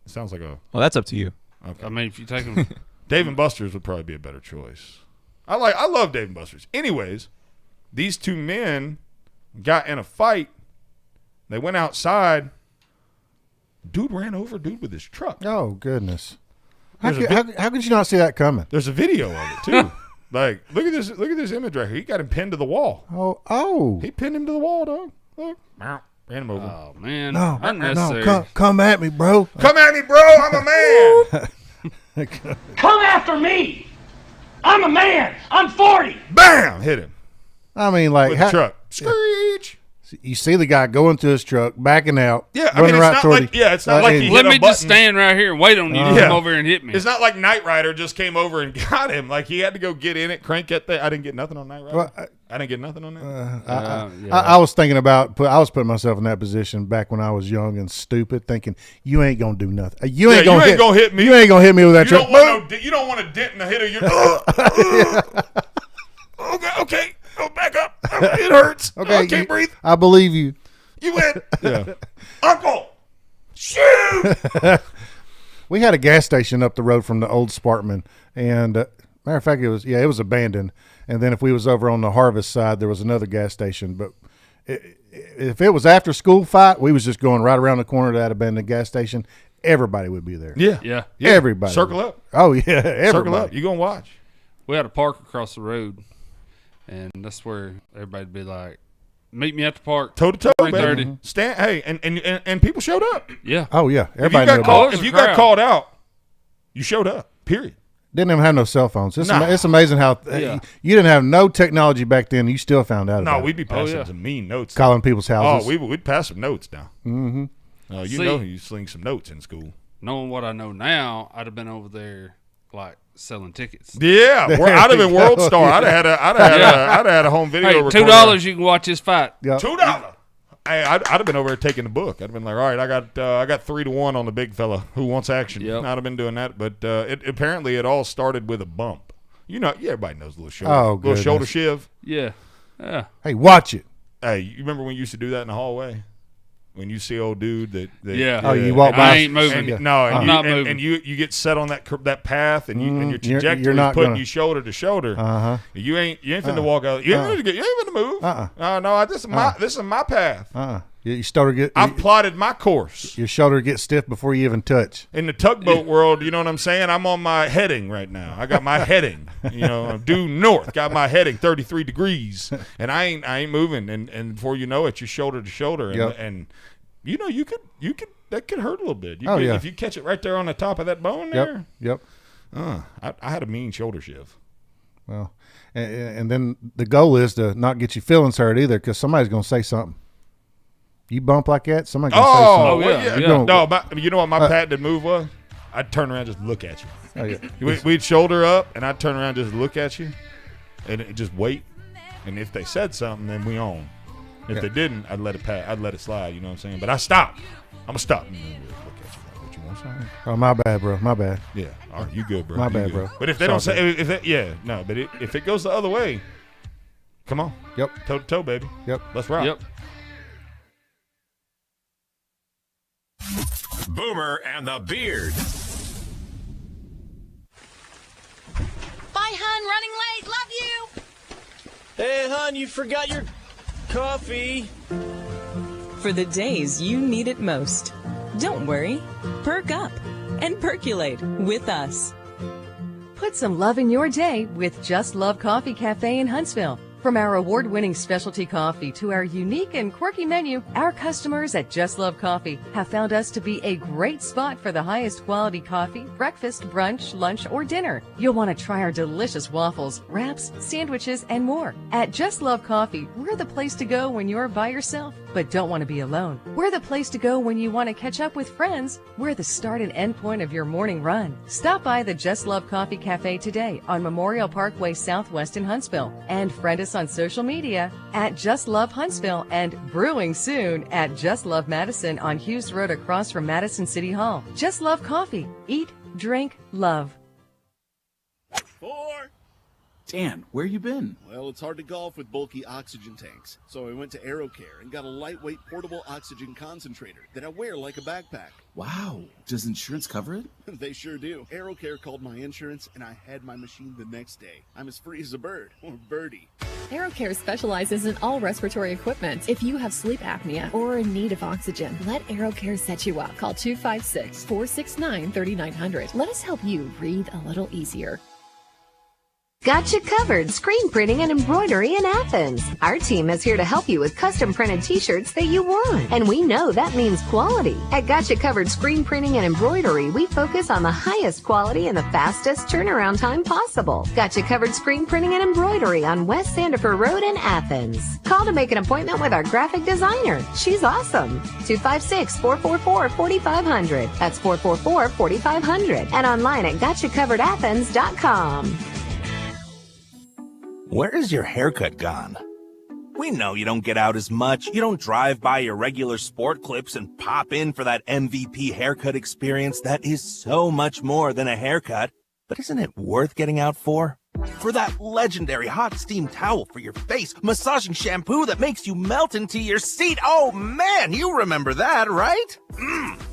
It sounds like a... Well, that's up to you. Okay. I mean, if you take him... Dave and Buster's would probably be a better choice. I love Dave and Buster's. Anyways, these two men got in a fight. They went outside. Dude ran over a dude with his truck. Oh, goodness. How could you not see that coming? There's a video of it too. Like, look at this image right here. He got him pinned to the wall. Oh. He pinned him to the wall, dog. Look. Ran him over. Oh man. No, come at me, bro. Come at me, bro. I'm a man. Come after me. I'm a man. I'm 40. Bam! Hit him. I mean, like with the truck. Screech. You see the guy going to his truck, backing out. Yeah, I mean, it's not like he hit let me a button. just stand right here and wait on you to come over and hit me. It's not like Knight Rider just came over and got him. Like, he had to go get in it, crank that thing. I didn't get nothing on Knight Rider. Well, I didn't get nothing on that. I was thinking about, I was putting myself in that position back when I was young and stupid, thinking, you ain't going to do nothing. You ain't going to hit me. You ain't going to hit me with that truck. You don't want a dent in the head of your... Okay. Go back up. It hurts. Okay, I can't breathe. I believe you. You win. Yeah. Uncle, shoot. We had a gas station up the road from the old Sparkman, and matter of fact, it was abandoned. And then if we was over on the Harvest side, there was another gas station. But if it was after school fight, we was just going right around the corner to that abandoned gas station. Everybody would be there. Yeah. Everybody. Circle up. Oh yeah, everybody. Circle up. You gonna watch? We had a park across the road, and that's where everybody'd be like, meet me at the park. Toe to toe, 3:30. baby. Stand. Hey, and people showed up. Yeah. Oh yeah. Everybody. If you got called out, you showed up. Period. Didn't even have no cell phones. It's amazing how you didn't have no technology back then. You still found out about it. No, we'd be passing some mean notes. Calling people's houses. Oh, we'd pass some notes down. Mm-hmm. You sling some notes in school. Knowing what I know now, I'd have been over there like selling tickets. Yeah, I'd have been World Star. I'd have had a home video. Hey, $2 you can watch this fight. Yep. $2. Hey, I'd have been over there taking the book. I'd have been like, all right, I got 3-1 on the big fella who wants action. Yep. I'd have been doing that, but apparently it all started with a bump. Everybody knows a little shoulder, Oh, little shoulder goodness. shiv. Yeah. Yeah. Hey, watch it. Hey, you remember when you used to do that in the hallway? When you see old dude that Yeah. Oh, you walk by. I ain't moving. And, no, and I'm you, not and, moving. and you get set on that path, and and your You're trajectory not is putting gonna- you shoulder to shoulder. Uh-huh. You ain't finna walk out. You ain't finna move. No, this is my path. Your shoulder get. I've plotted my course. Your shoulder gets stiff before you even touch. In the tugboat world, you know what I'm saying? I'm on my heading right now. I got my heading. I'm due north. Got my heading 33 degrees, and I ain't moving. And before you know it, you're shoulder to shoulder. And you could that could hurt a little bit. If you catch it right there on the top of that bone there. Yep. I had a mean shoulder shift. Well, and then the goal is to not get your feelings hurt either, because somebody's going to say something. You bump like that, somebody's going to say something. Yeah. You know what my patented move was? I'd turn around and just look at you. Oh, yeah. We'd shoulder up, and I'd turn around and just look at you, and just wait. And if they said something, then we on. If they didn't, I'd let it pass. I'd let it slide. You know what I'm saying? But I stopped. I'm gonna stop. Look at you. What you want to say? Oh, my bad, bro. My bad. Yeah. All right, you good, bro? My You bad, good. bro. But if they don't say, if it goes the other way, come on. Yep. Toe to toe, baby. Yep. Let's rock. Yep. Boomer and the Beard. Bye, hun. Running late. Love you. Hey, hon, you forgot your coffee. For the days you need it most. Don't worry. Perk up and percolate with us. Put some love in your day with Just Love Coffee Cafe in Huntsville. From our award-winning specialty coffee to our unique and quirky menu, our customers at Just Love Coffee have found us to be a great spot for the highest quality coffee, breakfast, brunch, lunch, or dinner. You'll want to try our delicious waffles, wraps, sandwiches, and more. At Just Love Coffee, we're the place to go when you're by yourself, but don't want to be alone. We're the place to go when you want to catch up with friends. We're the start and end point of your morning run. Stop by the Just Love Coffee Cafe today on Memorial Parkway Southwest in Huntsville, and friend us on social media at Just Love Huntsville, and brewing soon at Just Love Madison on Hughes Road across from Madison City Hall. Just Love Coffee. Eat, drink, love. 4. Dan, where you been? Well, it's hard to golf with bulky oxygen tanks, so I went to AeroCare and got a lightweight portable oxygen concentrator that I wear like a backpack. Wow. Does insurance cover it? They sure do. AeroCare called my insurance, and I had my machine the next day. I'm as free as a bird, or birdie. AeroCare specializes in all respiratory equipment. If you have sleep apnea or are in need of oxygen, let AeroCare set you up. Call 256-469-3900. Let us help you breathe a little easier. Got you covered screen printing and embroidery in Athens. Our team is here to help you with custom printed t-shirts that you want. And we know that means quality. At Got You Covered Screen Printing and Embroidery, we focus on the highest quality and the fastest turnaround time possible. Got You Covered Screen Printing and Embroidery on West Sandifer Road in Athens. Call to make an appointment with our graphic designer. She's awesome. 256-444-4500. That's 444-4500. And online at GotYouCoveredAthens.com. Where is your haircut gone? We know you don't get out as much. You don't drive by your regular sport clips and pop in for that MVP haircut experience that is so much more than a haircut. But isn't it worth getting out for? For that legendary hot steam towel for your face, massaging shampoo that makes you melt into your seat. Oh man, you remember that, right?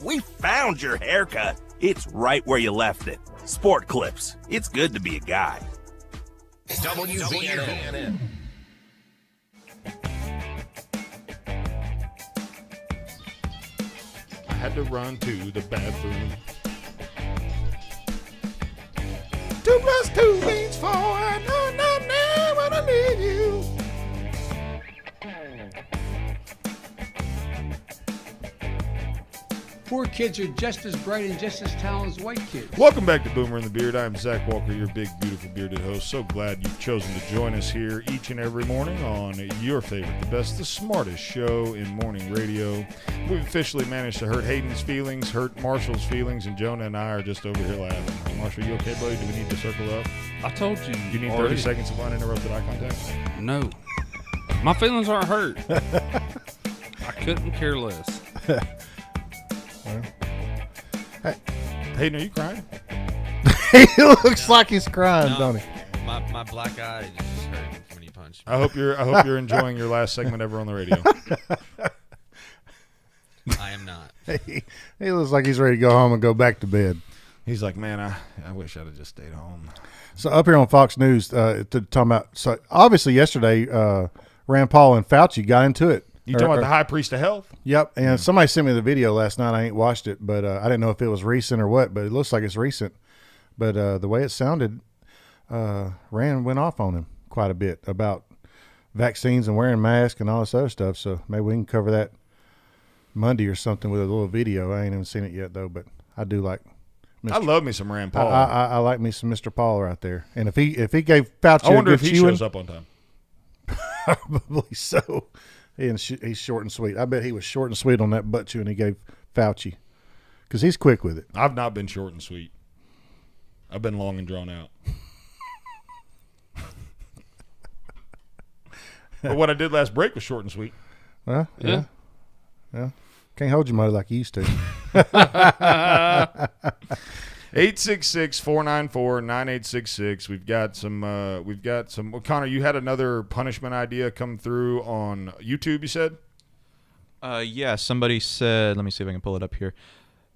We found your haircut. It's right where you left it. Sport clips. It's good to be a guy. WVNN. I had to run to the bathroom. 2 + 2 means 4. I know not now when I need you. Poor kids are just as bright and just as talented as white kids. Welcome back to Boomer and the Beard. I'm Zach Walker, your big, beautiful bearded host. So glad you've chosen to join us here each and every morning on your favorite, the best, the smartest show in morning radio. We've officially managed to hurt Hayden's feelings, hurt Marshall's feelings, and Jonah and I are just over here laughing. Marshall, you okay, buddy? Do we need to circle up? I told you. You need already. 30 seconds of uninterrupted eye contact? No. My feelings aren't hurt. I couldn't care less. Hey, Hayden, are you crying? He looks like he's crying, don't he? My black eye just hurt when you punched. punch. I hope you're enjoying your last segment ever on the radio. I am not. He looks like he's ready to go home and go back to bed. He's like, man, I wish I'd have just stayed home. So up here on Fox News, talking about, so obviously yesterday, Rand Paul and Fauci got into it. You talking about the high priest of health? Yep. And somebody sent me the video last night. I ain't watched it, but I didn't know if it was recent or what, but it looks like it's recent. But the way it sounded, Rand went off on him quite a bit about vaccines and wearing masks and all this other stuff. So maybe we can cover that Monday or something with a little video. I ain't even seen it yet though, but I do like I love me some Rand Paul. I like me some Mr. Paul right there. And if he gave Fauci I wonder a if good he chewing, shows up on time. Probably so. And he's short and sweet. I bet he was short and sweet on that butt chewing he gave Fauci because he's quick with it. I've not been short and sweet. I've been long and drawn out. But what I did last break was short and sweet. Well, yeah. Can't hold your mother like you used to. 866-494-9866. We've got some. Well, Connor, you had another punishment idea come through on YouTube. You said. Yeah. Somebody said. Let me see if I can pull it up here.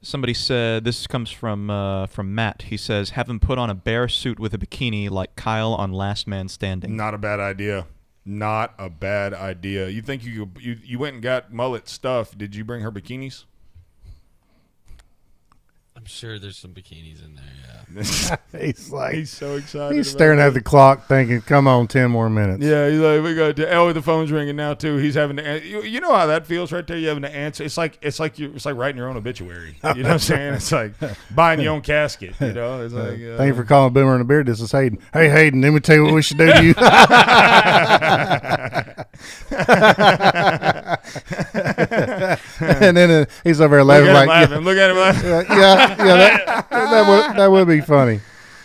Somebody said this comes from Matt. He says, "Have him put on a bear suit with a bikini like Kyle on Last Man Standing." Not a bad idea. Not a bad idea. You think you went and got mullet stuff? Did you bring her bikinis? I'm sure there's some bikinis in there. Yeah. He's like, he's so excited. He's staring at the clock, thinking, "Come on, 10 more minutes." Yeah, he's like, "We got to." The phone's ringing now too. He's having to. You know how that feels, right there. You having to answer. It's like writing your own obituary. You know what I'm saying? It's like buying your own casket. You know, it's like. Thank you for calling Boomer and the Beard. This is Hayden. Hey, Hayden, let me tell you what we should do to you. And then he's over there laughing. Look at him laughing. That would be funny.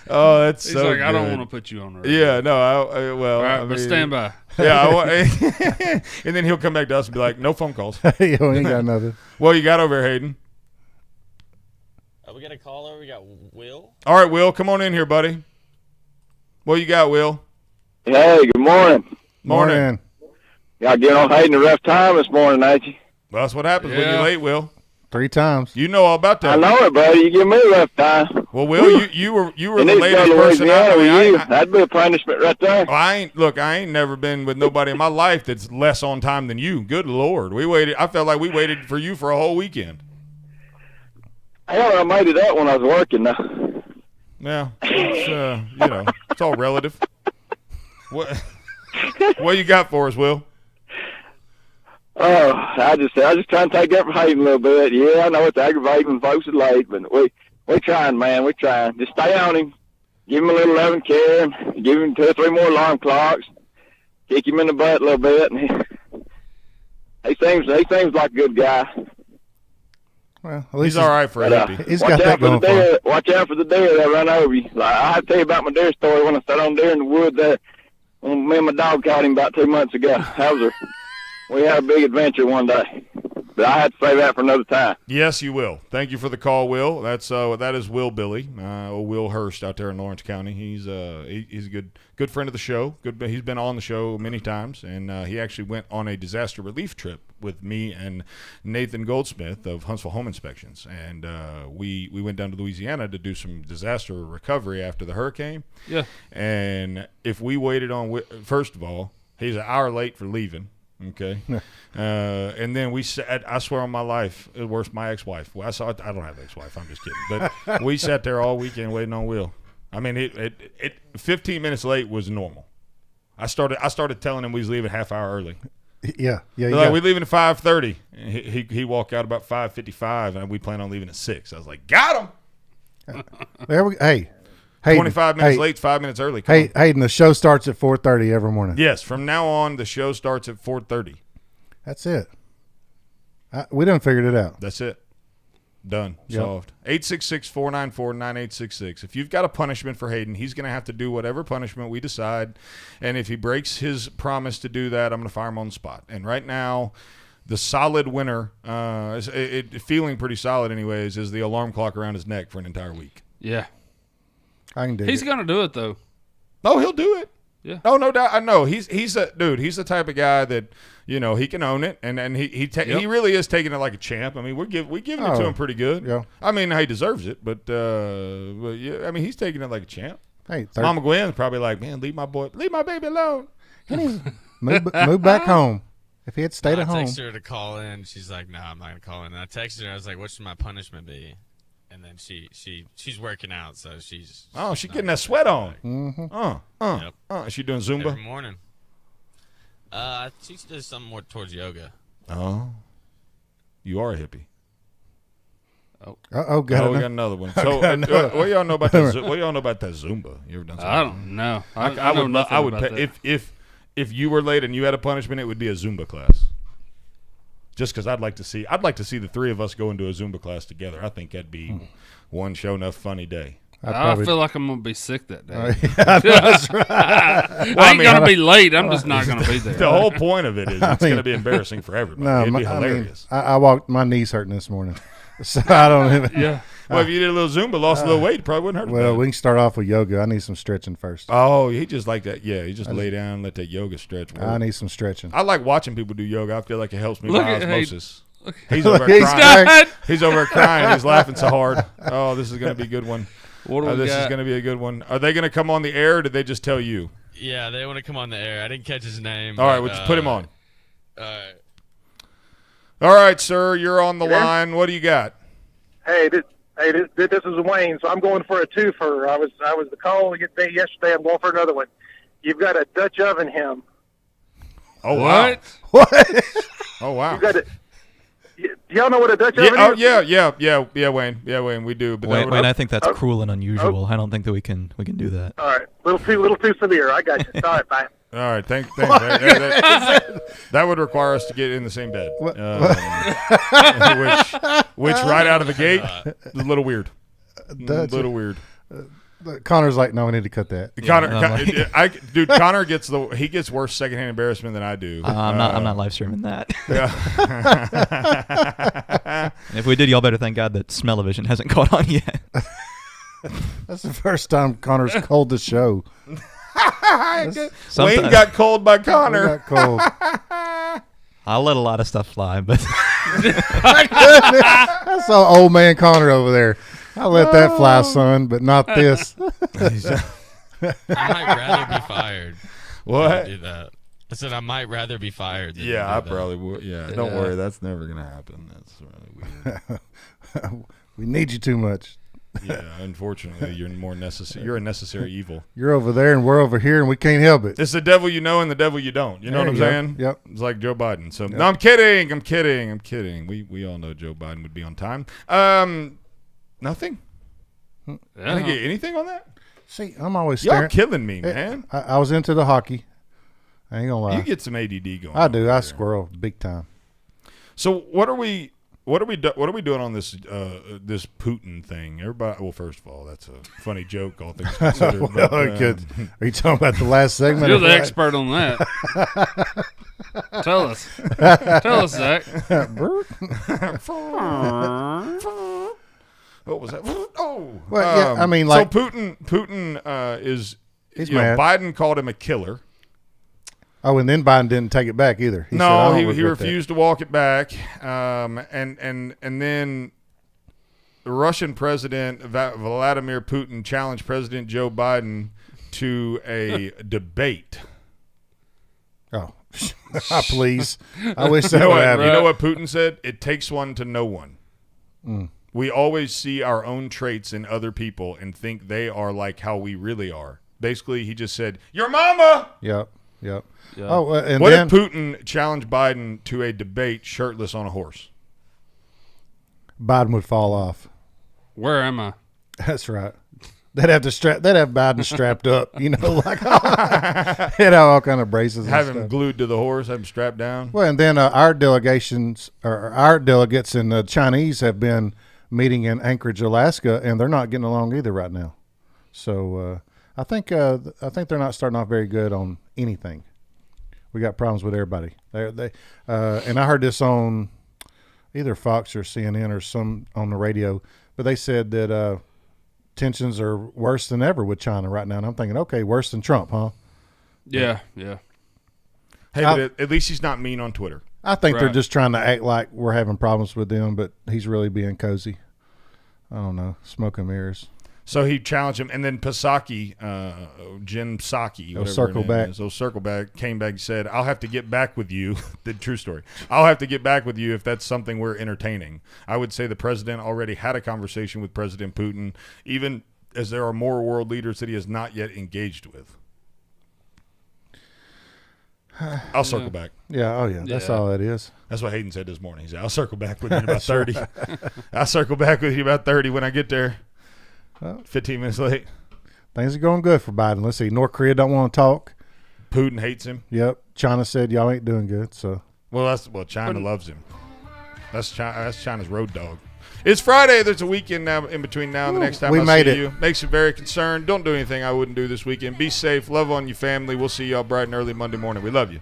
Oh, that's He's so like, good. I don't want to put you on the radio. Yeah, no, well, all right, but stand by. Yeah, and then he'll come back to us and be like, "No phone calls." We ain't got nothing. Well, you got over here, Hayden. We got a caller. We got Will. All right, Will, come on in here, buddy. What you got, Will? Hey, good morning. Morning. Y'all getting on Hayden a rough time this morning, ain't you? Well, that's what happens when you're late, Will. 3 times. You know all about that. I know it, buddy. You give me a rough time. Well, Will, you were the latest person That'd be a punishment right there. Well, I ain't never been with nobody in my life that's less on time than you. Good Lord. I felt like we waited for you for a whole weekend. Hell, I made it up when I was working now. Yeah. It's, it's all relative. What you got for us, Will? Oh, I just trying to take up for Hayden a little bit. Yeah, I know it's aggravating when folks are late, but we trying, man. We trying. Just stay on him. Give him a little loving care. Give him 2 or 3 more alarm clocks. Kick him in the butt a little bit. And he seems like a good guy. Well, at least he's all right for a hippie. He's got that going for him. Watch out for the deer that run over you. Like, I have to tell you about my deer story when I sat on deer in the wood there. When me and my dog caught him about 2 months ago. We had a big adventure one day. But I had to save that for another time. Yes, you will. Thank you for the call, Will. That is Will Billy, Will Hurst out there in Lawrence County. He's a good friend of the show. He's been on the show many times, and he actually went on a disaster relief trip with me and Nathan Goldsmith of Huntsville Home Inspections, and we went down to Louisiana to do some disaster recovery after the hurricane. Yeah. And if we waited on, first of all, he's an hour late for leaving. Okay, and then we sat. I swear on my life, it was my ex-wife. Well, I don't have an ex-wife. I'm just kidding. But we sat there all weekend waiting on Will. I mean, it 15 minutes late was normal. I started telling him we was leaving half hour early. Yeah. Like, we're leaving at 5:30. He walked out about 5:55, and we plan on leaving at 6. I was like, got him. There we. Hey. Hayden, 25 minutes late, 5 minutes early. Hey, Hayden, the show starts at 4:30 every morning. Yes, from now on, the show starts at 4:30. That's it. We done figured it out. That's it. Done. Solved. 866-494-9866. If you've got a punishment for Hayden, he's going to have to do whatever punishment we decide. And if he breaks his promise to do that, I'm going to fire him on the spot. And right now, the solid winner, feeling pretty solid anyways, is the alarm clock around his neck for an entire week. Yeah. I can do He's going to do it, though. Oh, he'll do it. Yeah. Oh, no doubt. I know he's a dude. He's the type of guy that he can own it, and he really is taking it like a champ. I mean, we giving it to him pretty good. Yeah. I mean, he deserves it, but yeah, I mean, he's taking it like a champ. Hey, Mama Gwen's probably like, man, leave my baby alone. Move back home. If he had stayed at home. I texted her to call in. She's like, no, I'm not going to call in. And I texted her. I was like, what should my punishment be? And then she's working out, so she's getting that sweat on. Mm-hmm. Yep. Is she doing Zumba? Every morning. She does something more towards yoga. Oh. You are a hippie. We got another one. So, what y'all know about that? What y'all know about that Zumba? You ever done something? I don't know. I would pay, if you were late and you had a punishment, it would be a Zumba class. Just because I'd like to see the three of us go into a Zumba class together. I think that'd be one show enough funny day. I feel like I'm gonna be sick that day. That's right. I ain't gonna be late. I'm just not gonna be there. The whole point of it is it's gonna be embarrassing for everybody. No, It'd be hilarious. I walked. My knees hurting this morning, so I don't even. Yeah. Well, if you did a little Zumba, lost a little weight, it probably wouldn't hurt. Well, we can start off with yoga. I need some stretching first. Oh, he just like that. Yeah, he just lay down and let that yoga stretch work. I need some stretching. I like watching people do yoga. I feel like it helps me Look by at- osmosis. hey, He's over there crying. He's over there crying. He's laughing so hard. Oh, this is going to be a good one. What do we This is got? going to be a good one. Are they going to come on the air, or did they just tell you? Yeah, they want to come on the air. I didn't catch his name. All right, but, we'll just put him on. All right. All right, sir, you're on the line. What do you got? Hey, this is Wayne. So I'm going for a twofer. I was the call yesterday. I'm going for another one. You've got a Dutch oven him. Oh wow! What? Oh wow! You got it. Y'all know what a Dutch oven is? Oh yeah, Wayne. Yeah, Wayne. We do. But Wayne, I think that's cruel and unusual. I don't think that we can do that. All right, little too severe. I got you. All right, bye. All right, thanks. That would require us to get in the same bed, which right out of the gate is a little weird. Little weird. Connor's like, no, we need to cut that. Connor gets worse secondhand embarrassment than I do. I'm not live streaming that. Yeah. If we did, y'all better thank God that Smell-O-Vision hasn't caught on yet. That's the first time Connor's called the show. Wayne got cold by Connor. Got cold. I'll let a lot of stuff fly, but I saw old man Connor over there. I'll let that fly, son, but not this. I might rather be fired. What? than do that. I said I might rather be fired. Than Yeah, I do that. probably would. Yeah, don't worry, that's never gonna happen. That's really weird. We need you too much. Yeah, unfortunately, you're more necessary. You're a necessary evil. You're over there and we're over here, and we can't help it. It's the devil you know and the devil you don't. You know what I'm saying? Yep. It's like Joe Biden. So no, I'm kidding. We all know Joe Biden would be on time. Nothing. Yeah. I didn't get anything on that. See, I'm always staring. Y'all killing me, man. I was into the hockey. I ain't gonna lie. You get some ADD going. I do. I squirrel big time. So what are we doing on this this Putin thing? Everybody. Well, first of all, that's a funny joke. All things considered. Well, good. Are you talking about the last segment? You're the expert on that. Tell us, Zach. What was that? Oh, well, yeah, I mean, so Putin is. He's mad. mad. Biden called him a killer. Oh, and then Biden didn't take it back either. He No, said, he refused to walk it back. And then the Russian president Vladimir Putin challenged President Joe Biden to a debate. Oh, please! I wish that would happen. You know what Putin said? It takes one to know one. Mm. We always see our own traits in other people and think they are like how we really are. Basically, he just said, "Your mama." Yep. Yeah. Oh, and what then if Putin challenged Biden to a debate shirtless on a horse? Biden would fall off. Where am I? That's right. They'd have Biden strapped up, like he'd have all kind of braces. Have and him stuff. glued to the horse, have him strapped down. Well, and then our delegates and the Chinese have been meeting in Anchorage, Alaska, and they're not getting along either right now. So I think they're not starting off very good on anything. We got problems with everybody. And I heard this on either Fox or CNN or some on the radio, but they said that tensions are worse than ever with China right now. And I'm thinking, okay, worse than Trump, huh? Yeah, yeah. Hey, but at least he's not mean on Twitter. I think they're just trying to act like we're having problems with them, but he's really being cozy. I don't know, smoke and mirrors. So he challenged him, and then Psaki, Jin Psaki, Circle Back, came back and said, I'll have to get back with you. The true story. I'll have to get back with you if that's something we're entertaining. I would say the president already had a conversation with President Putin, even as there are more world leaders that he has not yet engaged with. I'll circle back. Yeah, oh yeah, that's all that is. That's what Hayden said this morning. He said, I'll circle back with you in about 30. I'll circle back with you about 30 when I get there. 15 minutes late. Things are going good for Biden. Let's see. North Korea don't want to talk. Putin hates him. Yep. China said y'all ain't doing good. So. Well, China loves him. That's China's road dog. It's Friday. There's a weekend now in between now and the next time I see you. Makes you very concerned. Don't do anything I wouldn't do this weekend. Be safe. Love on your family. We'll see y'all bright and early Monday morning. We love you.